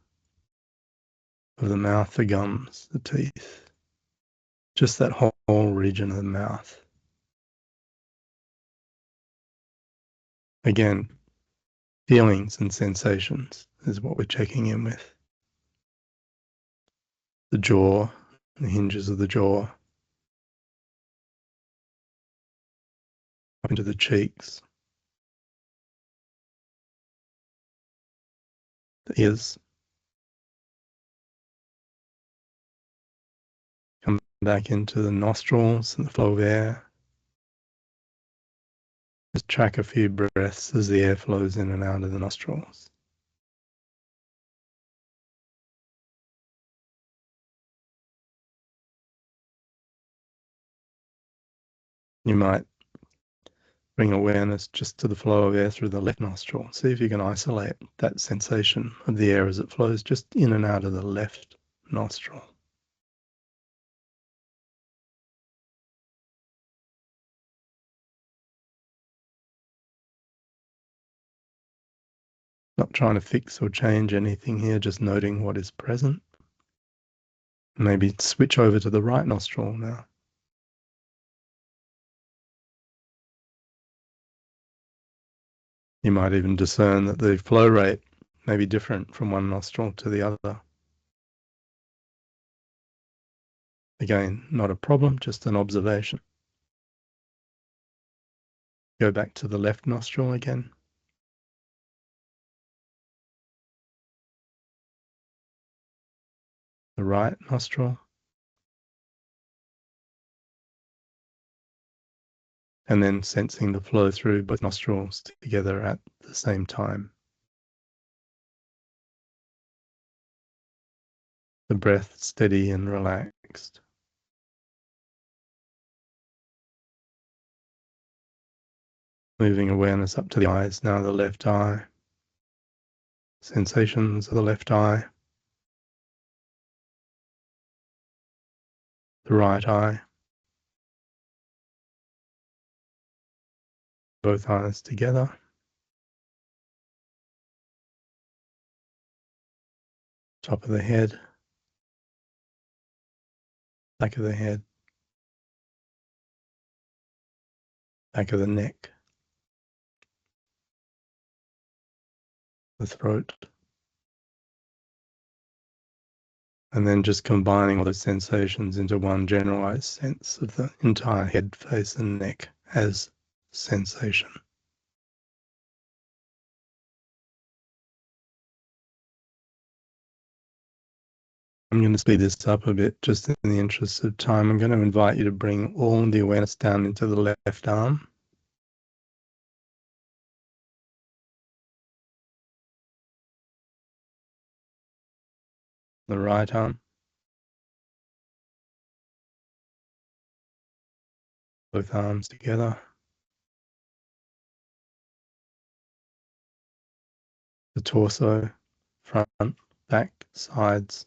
of the mouth, the gums, the teeth. Just that whole region of the mouth. Again, feelings and sensations is what we're checking in with. The jaw the hinges of the jaw, up into the cheeks, the ears. Come back into the nostrils and the flow of air. Just track a few breaths as the air flows in and out of the nostrils. You might bring awareness just to the flow of air through the left nostril. See if you can isolate that sensation of the air as it flows just in and out of the left nostril. Not trying to fix or change anything here, just noting what is present. Maybe switch over to the right nostril now. You might even discern that the flow rate may be different from one nostril to the other. Again, not a problem, just an observation. Go back to the left nostril again. The right nostril. And then sensing the flow through both nostrils together at the same time. The breath steady and relaxed. Moving awareness up to the eyes, now the left eye. Sensations of the left eye. The right eye. Both eyes together. Top of the head. Back of the head. Back of the neck. The throat. And then just combining all those sensations into one generalized sense of the entire head, face, and neck as sensation. I'm going to speed this up a bit just in the interest of time. I'm going to invite you to bring all the awareness down into the left arm. The right arm. Both arms together. The torso, front, back, sides,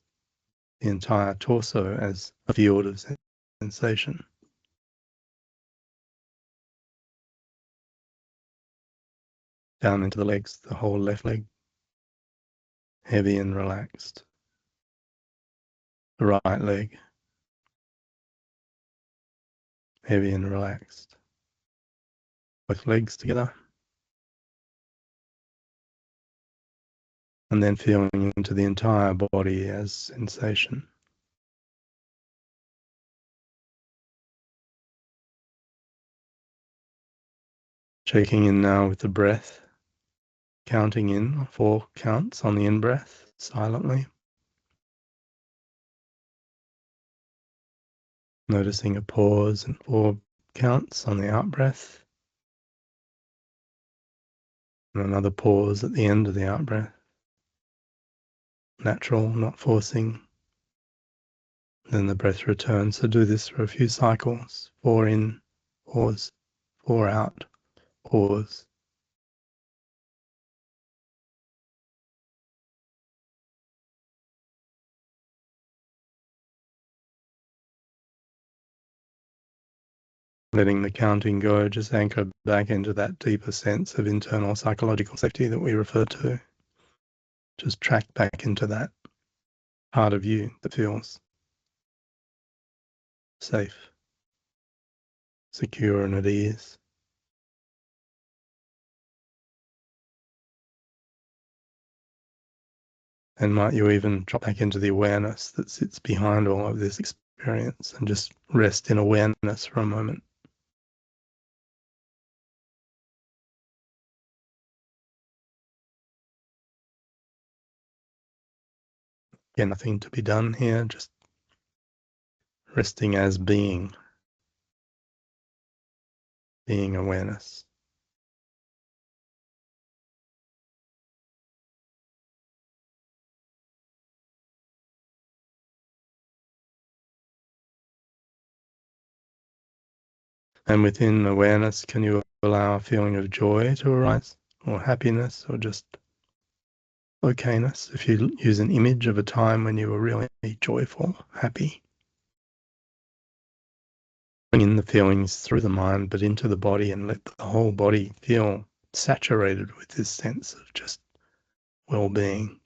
the entire torso as a field of sensation. Down into the legs, the whole left leg, heavy and relaxed. The right leg, heavy and relaxed. Both legs together. And then feeling into the entire body as sensation. Checking in now with the breath, counting in 4 counts on the in-breath silently. Noticing a pause and 4 counts on the out-breath. And another pause at the end of the out-breath. Natural, not forcing. Then the breath returns. So do this for a few cycles. 4 in, pause, 4 out, pause. Letting the counting go, just anchor back into that deeper sense of internal psychological safety that we refer to. Just track back into that part of you that feels safe, secure, and at ease. And might you even drop back into the awareness that sits behind all of this experience experience and just rest in awareness for a moment. Again, nothing to be done here, just resting as being awareness. And within awareness, can you allow a feeling of joy to arise, or happiness, or just okayness? If you use an image of a time when you were really joyful, happy, bring in the feelings through the mind, but into the body, and let the whole body feel saturated with this sense of just well-being.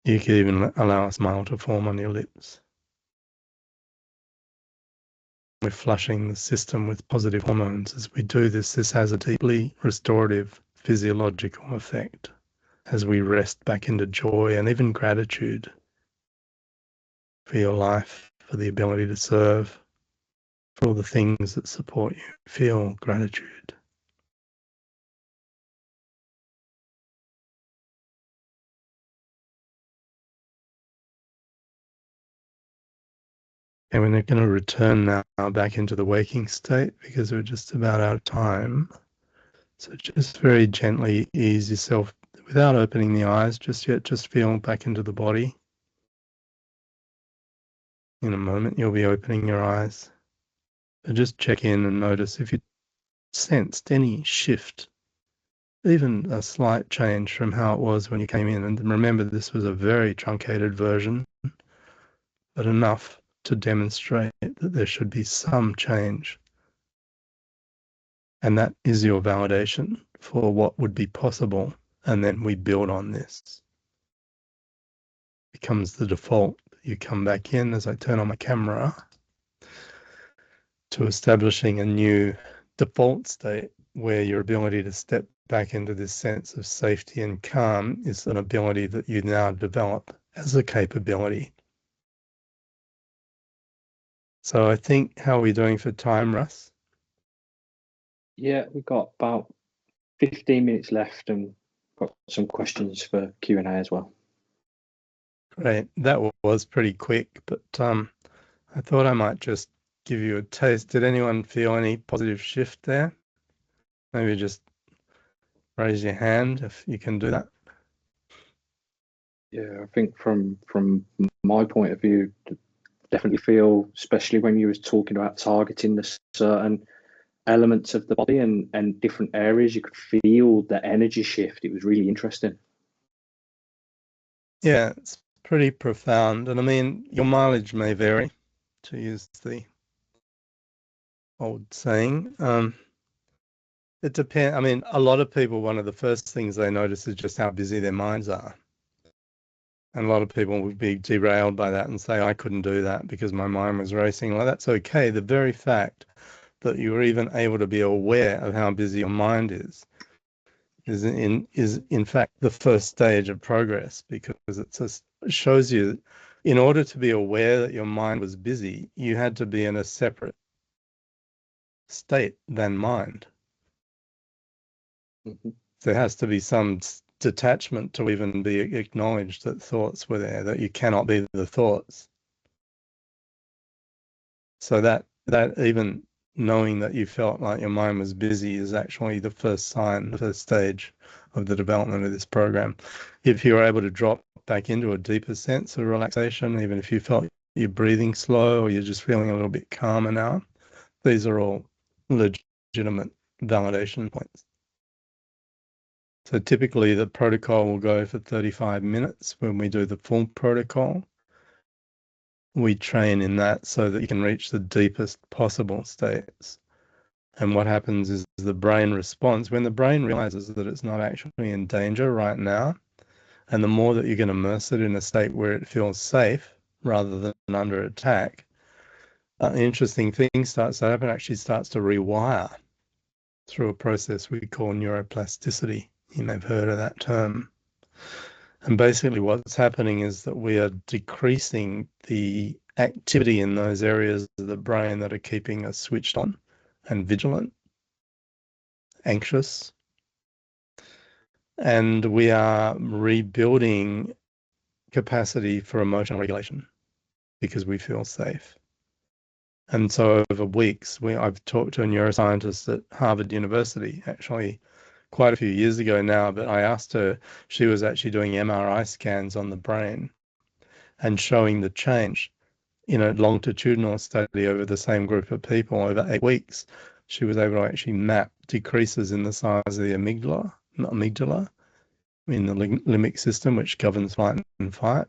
You could even allow a smile to form on your lips. We're flushing the system with positive hormones. As we do this, this has a deeply restorative physiological effect as we rest back into joy and even gratitude for your life, for the ability to serve, for all the things that support you. Feel gratitude. And we're going to return now back into the waking state because we're just about out of time. So just very gently ease yourself without opening the eyes just yet. Just feel back into the body. In a moment, you'll be opening your eyes. So just check in and notice if you sensed any shift, even a slight change from how it was when you came in. And remember, this was a very truncated version, but enough to demonstrate that there should be some change. And that is your validation for what would be possible. And then we build on this. It becomes the default. You come back in as I turn on my camera to establishing a new default state where your ability to step back into this sense of safety and calm is an ability that you now develop as a capability. So I think, how are we doing for time, Russ? Yeah, we've got about 15 minutes left and got some questions for Q&A as well. Great. That was pretty quick, but I thought I might just give you a taste. Did anyone feel any positive shift there? Maybe just raise your hand if you can do that. Yeah, I think from my point of view, definitely feel, especially when you was talking about targeting the certain elements of the body and different areas, you could feel the energy shift. It was really interesting. Yeah, it's pretty profound. And I mean, your mileage may vary, to use the old saying. It depends. I mean, a lot of people, one of the first things they notice is just how busy their minds are. And a lot of people would be derailed by that and say, I couldn't do that because my mind was racing. Well, that's okay. The very fact that you're even able to be aware of how busy your mind is in fact the first stage of progress, because it shows you, in order to be aware that your mind was busy, you had to be in a separate state than mind. Mm-hmm. There has to be some detachment to even be acknowledged that thoughts were there, that you cannot be the thoughts. So that even knowing that you felt like your mind was busy is actually the first sign, the first stage of the development of this program. If you're able to drop back into a deeper sense of relaxation, even if you felt you're breathing slow or you're just feeling a little bit calmer now, these are all legitimate validation points. So typically the protocol will go for 35 minutes. When we do the full protocol, we train in that so that you can reach the deepest possible states. And what happens is the brain responds when the brain realizes that it's not actually in danger right now. And the more that you can immerse it in a state where it feels safe rather than under attack, an interesting thing starts to happen. It actually starts to rewire through a process we call neuroplasticity. You may have heard of that term. And basically what's happening is that we are decreasing the activity in those areas of the brain that are keeping us switched on and vigilant, anxious. And we are rebuilding capacity for emotional regulation because we feel safe. And so over weeks, I've talked to a neuroscientist at Harvard University, actually quite a few years ago now, but I asked her, she was actually doing MRI scans on the brain and showing the change in a longitudinal study over the same group of people over 8 weeks. She was able to actually map decreases in the size of the amygdala in the limbic system, which governs flight and fight.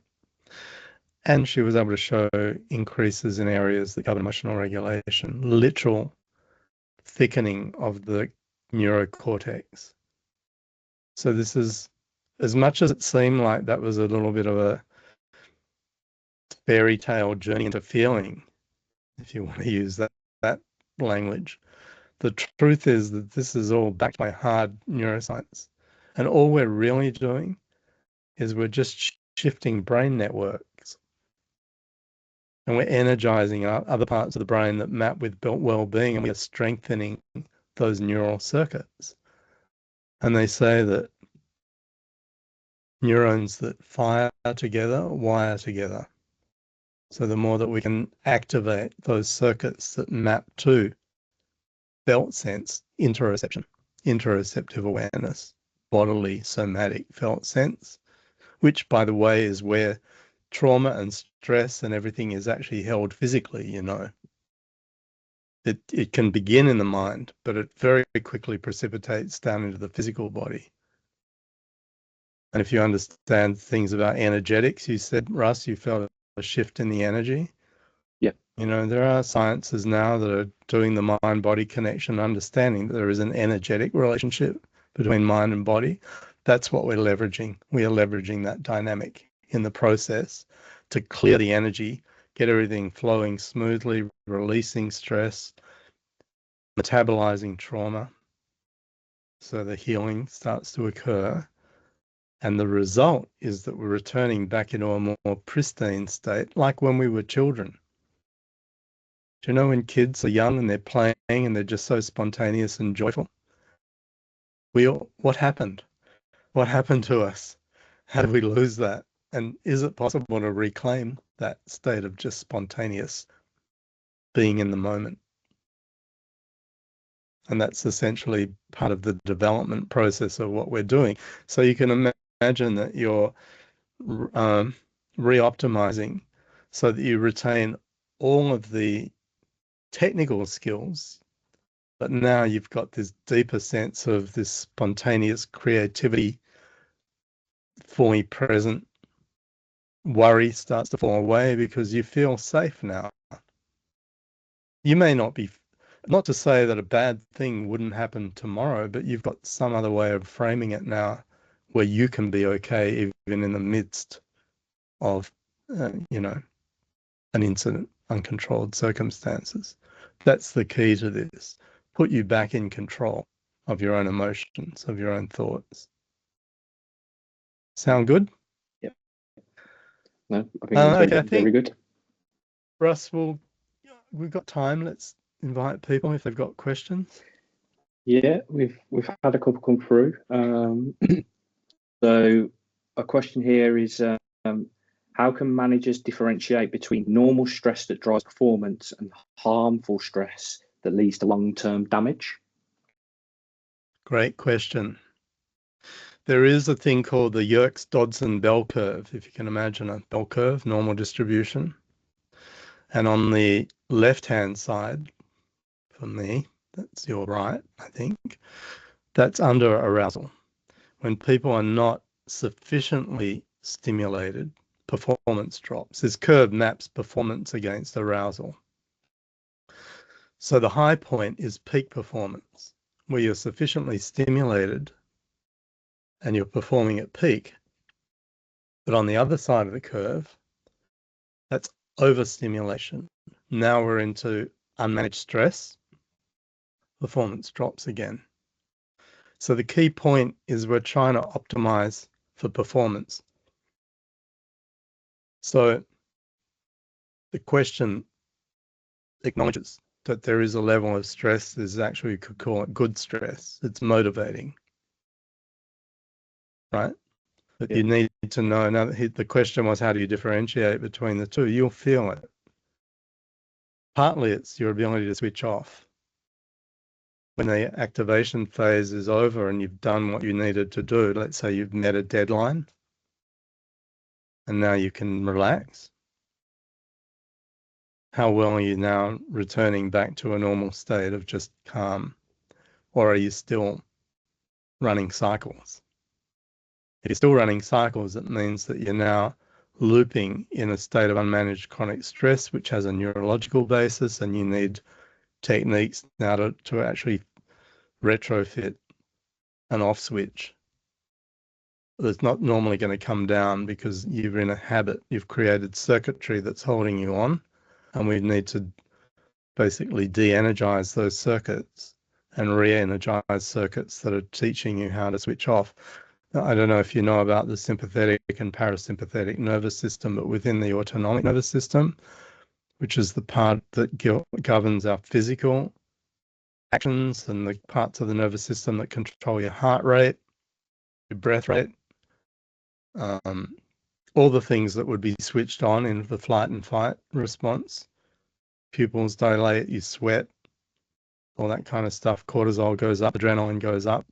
And she was able to show increases in areas that govern emotional regulation, literal thickening of the neurocortex. So this is, as much as it seemed like that was a little bit of a fairy tale journey into feeling, if you want to use that language, the truth is that this is all backed by hard neuroscience. And all we're really doing is we're just shifting brain networks. And we're energizing other parts of the brain that map with well-being, and we are strengthening those neural circuits. And they say that neurons that fire together wire together. So the more that we can activate those circuits that map to felt sense, interoceptive awareness, bodily somatic felt sense, which, by the way, is where trauma and stress and everything is actually held physically, you know. It can begin in the mind, but it very quickly precipitates down into the physical body. And if you understand things about energetics, you said, Russ, you felt a shift in the energy. Yeah. You know, there are sciences now that are doing the mind-body connection, understanding that there is an energetic relationship between mind and body. That's what we're leveraging. We are leveraging that dynamic in the process to clear the energy, get everything flowing smoothly, releasing stress, metabolizing trauma. So the healing starts to occur. And the result is that we're returning back into a more pristine state, like when we were children. Do you know when kids are young and they're playing and they're just so spontaneous and joyful? What happened? What happened to us? How did we lose that? And is it possible to reclaim that state of just spontaneous being in the moment? And that's essentially part of the development process of what we're doing. So you can imagine that you're re-optimizing so that you retain all of the technical skills, but now you've got this deeper sense of this spontaneous creativity fully present. Worry starts to fall away because you feel safe now. You may not be, not to say that a bad thing wouldn't happen tomorrow, but you've got some other way of framing it now where you can be okay even in the midst of, you know, an incident, uncontrolled circumstances. That's the key to this. Put you back in control of your own emotions, of your own thoughts. Sound good? Yeah. No, I think it's very good. Russ, we've got time. Let's invite people if they've got questions. Yeah, we've had a couple come through. So a question here is, how can managers differentiate between normal stress that drives performance and harmful stress that leads to long-term damage? Great question. There is a thing called the Yerkes-Dodson bell curve, if you can imagine a bell curve, normal distribution. And on the left-hand side, for me, that's your right, I think, that's under arousal. When people are not sufficiently stimulated, performance drops. This curve maps performance against arousal. So the high point is peak performance, where you're sufficiently stimulated and you're performing at peak. But on the other side of the curve, that's overstimulation. Now we're into unmanaged stress, performance drops again. So the key point is we're trying to optimize for performance. So the question acknowledges that there is a level of stress. There's actually, you could call it good stress. It's motivating, right? But you need to know. Now, the question was, how do you differentiate between the two? You'll feel it. Partly it's your ability to switch off. When the activation phase is over and you've done what you needed to do, let's say you've met a deadline, and now you can relax. How well are you now returning back to a normal state of just calm? Or are you still running cycles? If you're still running cycles, it means that you're now looping in a state of unmanaged chronic stress, which has a neurological basis, and you need techniques now to actually retrofit an off switch that's not normally going to come down because you're in a habit. You've created circuitry that's holding you on, and we need to basically de-energize those circuits and re-energize circuits that are teaching you how to switch off. Now, I don't know if you know about the sympathetic and parasympathetic nervous system, but within the autonomic nervous system, which is the part that governs our physical actions and the parts of the nervous system that control your heart rate, your breath rate, all the things that would be switched on in the flight and fight response. Pupils dilate, you sweat, all that kind of stuff. Cortisol goes up, adrenaline goes up.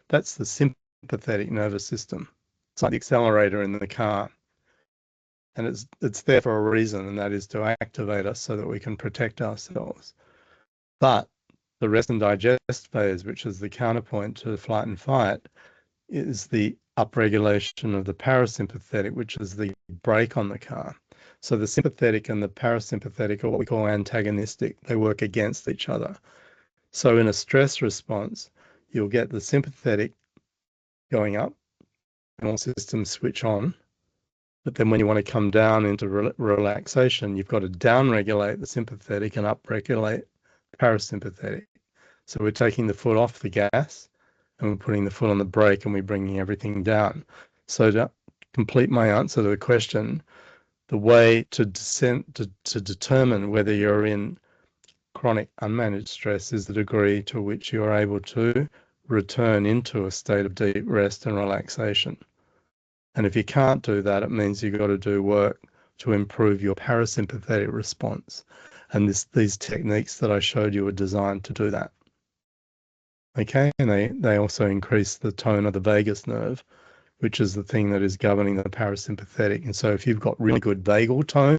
That's the sympathetic nervous system. It's like the accelerator in the car. And it's there for a reason, and that is to activate us so that we can protect ourselves. But the rest and digest phase, which is the counterpoint to flight and fight, is the upregulation of the parasympathetic, which is the brake on the car. So the sympathetic and the parasympathetic are what we call antagonistic. They work against each other. So in a stress response, you'll get the sympathetic going up and all systems switch on. But then when you want to come down into relaxation, you've got to downregulate the sympathetic and upregulate parasympathetic. So we're taking the foot off the gas and we're putting the foot on the brake and we're bringing everything down. So to complete my answer to the question, the way to determine whether you're in chronic unmanaged stress is the degree to which you're able to return into a state of deep rest and relaxation. And if you can't do that, it means you've got to do work to improve your parasympathetic response. And these techniques that I showed you are designed to do that. Okay, and they also increase the tone of the vagus nerve, which is the thing that is governing the parasympathetic. And so if you've got really good vagal tone,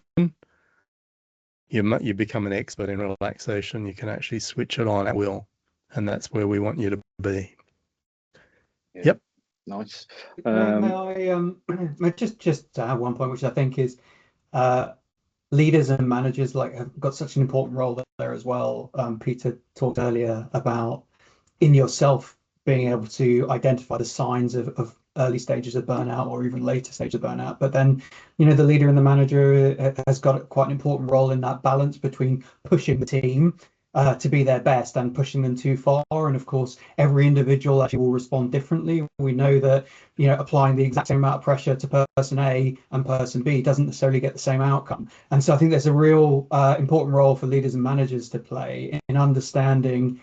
you become an expert in relaxation. You can actually switch it on at will. And that's where we want you to be. Yeah. Yep. Nice. May I just add one point, which I think is leaders and managers have got such an important role there as well. Peter talked earlier about in yourself being able to identify the signs of early stages of burnout or even later stages of burnout. But then, the leader and the manager has got quite an important role in that balance between pushing the team to be their best and pushing them too far. And of course, every individual actually will respond differently. We know that, applying the exact same amount of pressure to person A and person B doesn't necessarily get the same outcome. And so I think there's a real important role for leaders and managers to play in understanding,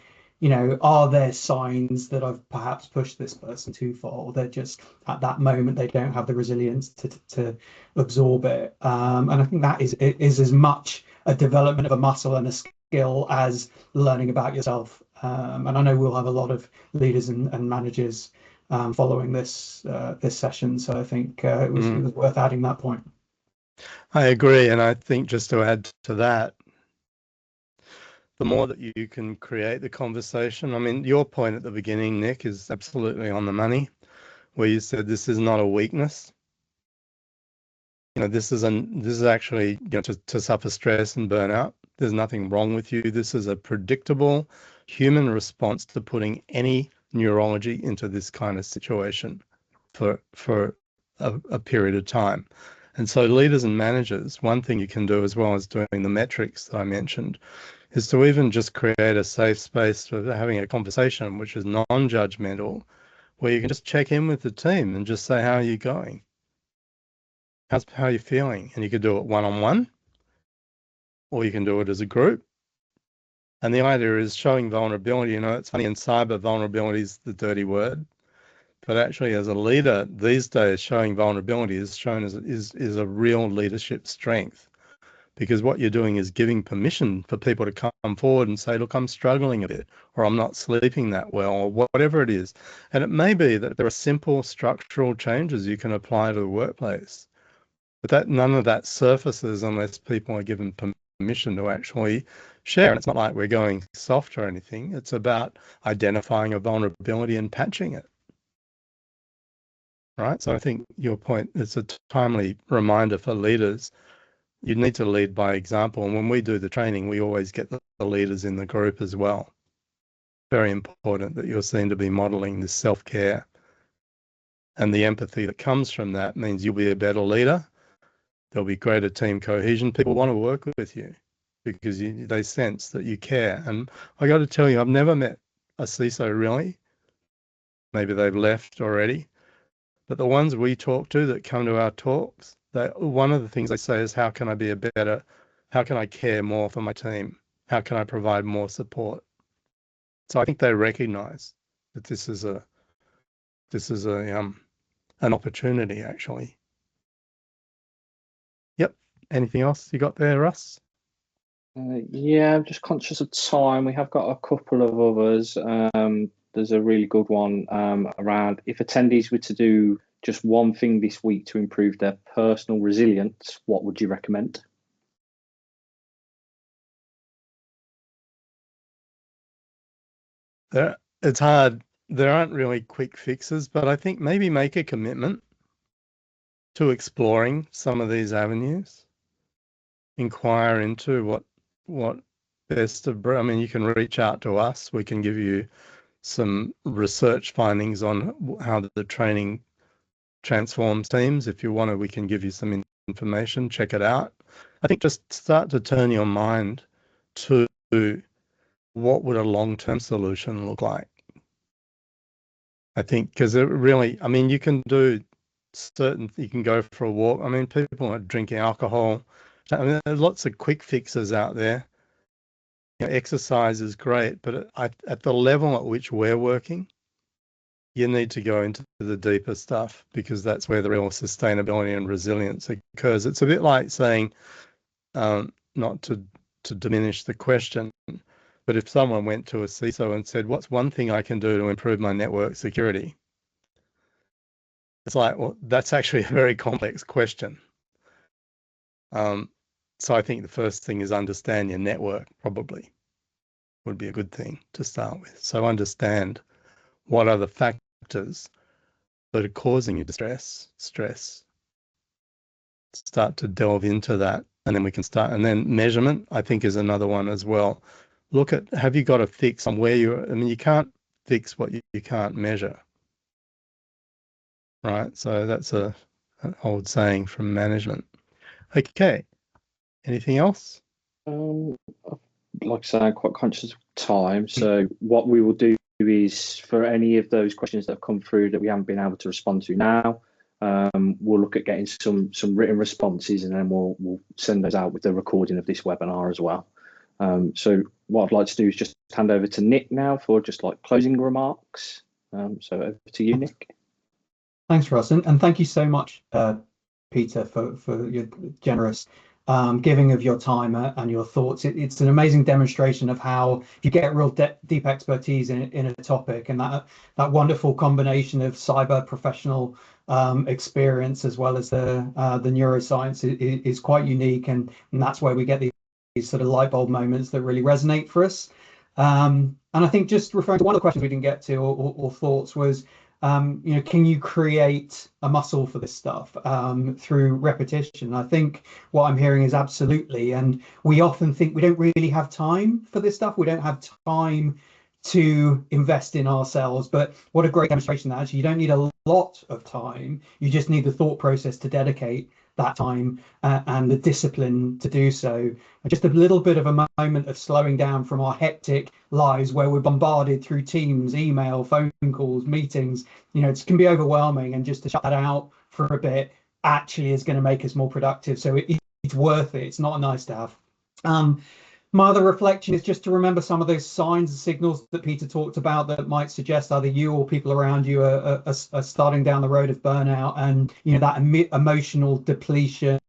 are there signs that I've perhaps pushed this person too far, or they're just at that moment they don't have the resilience to absorb it. And I think that is as much a development of a muscle and a skill as learning about yourself. And I know we'll have a lot of leaders and managers following this session, so I think it was worth adding that point. I agree, and I think just to add to that, the more that you can create the conversation. I mean, your point at the beginning, Nick, is absolutely on the money, where you said this is not a weakness. This is actually, to suffer stress and burnout. There's nothing wrong with you. This is a predictable human response to putting any neurology into this kind of situation for a period of time. And so leaders and managers, one thing you can do as well as doing the metrics that I mentioned is to even just create a safe space for having a conversation, which is non-judgmental, where you can just check in with the team and just say, how are you going? how are you feeling? And you could do it one-on-one, or you can do it as a group. And the idea is showing vulnerability. You know, it's funny, in cyber, vulnerability is the dirty word. But actually, as a leader these days, showing vulnerability is shown as is a real leadership strength, because what you're doing is giving permission for people to come forward and say, look, I'm struggling a bit, or I'm not sleeping that well, or whatever it is. And it may be that there are simple structural changes you can apply to the workplace, but that none of that surfaces unless people are given permission to actually share. And it's not like we're going soft or anything. It's about identifying a vulnerability and patching it. Right. So I think your point is a timely reminder for leaders. You need to lead by example. And when we do the training, we always get the leaders in the group as well. Very important that you're seen to be modeling this self-care. And the empathy that comes from that means you'll be a better leader. There'll be greater team cohesion. People want to work with you because they sense that you care. And I got to tell you, I've never met a CISO really. Maybe they've left already. But the ones we talk to that come to our talks, one of the things they say is, how can I care more for my team? How can I provide more support? So I think they recognize that this is an opportunity, actually. Yep. Anything else you got there, Russ? Yeah, I'm just conscious of time. We have got a couple of others. There's a really good one around if attendees were to do just one thing this week to improve their personal resilience, what would you recommend? It's hard. There aren't really quick fixes, but I think maybe make a commitment to exploring some of these avenues. Inquire into what best of. I mean, you can reach out to us. We can give you some research findings on how the training transforms teams. If you want to, we can give you some information. Check it out. I think just start to turn your mind to what would a long-term solution look like. I think because it really, I mean, you can do you can go for a walk. I mean, people are drinking alcohol. I mean, there's lots of quick fixes out there. You know, exercise is great, but at the level at which we're working, you need to go into the deeper stuff, because that's where the real sustainability and resilience occurs. It's a bit like saying, not to diminish the question, but if someone went to a CISO and said, what's one thing I can do to improve my network security? It's like, well, that's actually a very complex question. So I think the first thing is understand your network, probably would be a good thing to start with. So understand what are the factors that are causing you distress, stress. Start to delve into that, and then we can start. And then measurement, I think, is another one as well. Look at, have you got a fix on where I mean, you can't fix what you can't measure. Right. So that's an old saying from management. Okay. Anything else? Like I say, I'm quite conscious of time. So what we will do is, for any of those questions that have come through that we haven't been able to respond to now, we'll look at getting some written responses, and then we'll send those out with the recording of this webinar as well. So what I'd like to do is just hand over to Nick now for just like closing remarks. So over to you, Nick. Thanks, Russ, and thank you so much, Peter, for your generous giving of your time and your thoughts. It's an amazing demonstration of how you get real deep expertise in a topic, and that wonderful combination of cyber professional experience as well as the neuroscience is quite unique, and that's where we get these sort of light bulb moments that really resonate for us. And I think, just referring to one of the questions we didn't get to or thoughts was, can you create a muscle for this stuff through repetition? I think what I'm hearing is absolutely, and we often think we don't really have time for this stuff. We don't have time to invest in ourselves, but what a great demonstration that actually you don't need a lot of time. You just need the thought process to dedicate that time and the discipline to do so. And just a little bit of a moment of slowing down from our hectic lives where we're bombarded through Teams, email, phone calls, meetings. It can be overwhelming, and just to shut that out for a bit actually is going to make us more productive. So it's worth it. It's not a nice to have. My other reflection is just to remember some of those signs and signals that Peter talked about that might suggest either you or people around you are starting down the road of burnout, and that emotional depletion.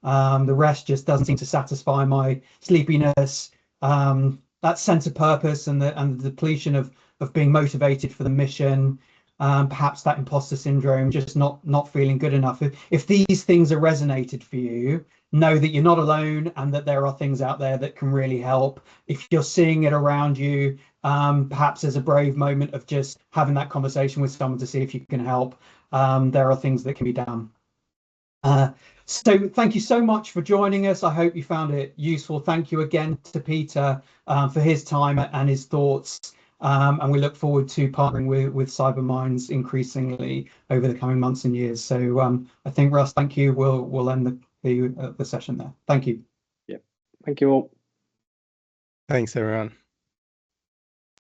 The rest just doesn't seem to satisfy my sleepiness. That sense of purpose and the depletion of being motivated for the mission. Perhaps that imposter syndrome, just not feeling good enough. If these things are resonated for you, know that you're not alone and that there are things out there that can really help. If you're seeing it around you, perhaps there's a brave moment of just having that conversation with someone to see if you can help. There are things that can be done. So thank you so much for joining us. I hope you found it useful. Thank you again to Peter for his time and his thoughts. And we look forward to partnering with CyberMindz increasingly over the coming months and years. So I think, Russ, thank you. We'll end the session there. Thank you. Yeah, thank you all. Thanks, everyone.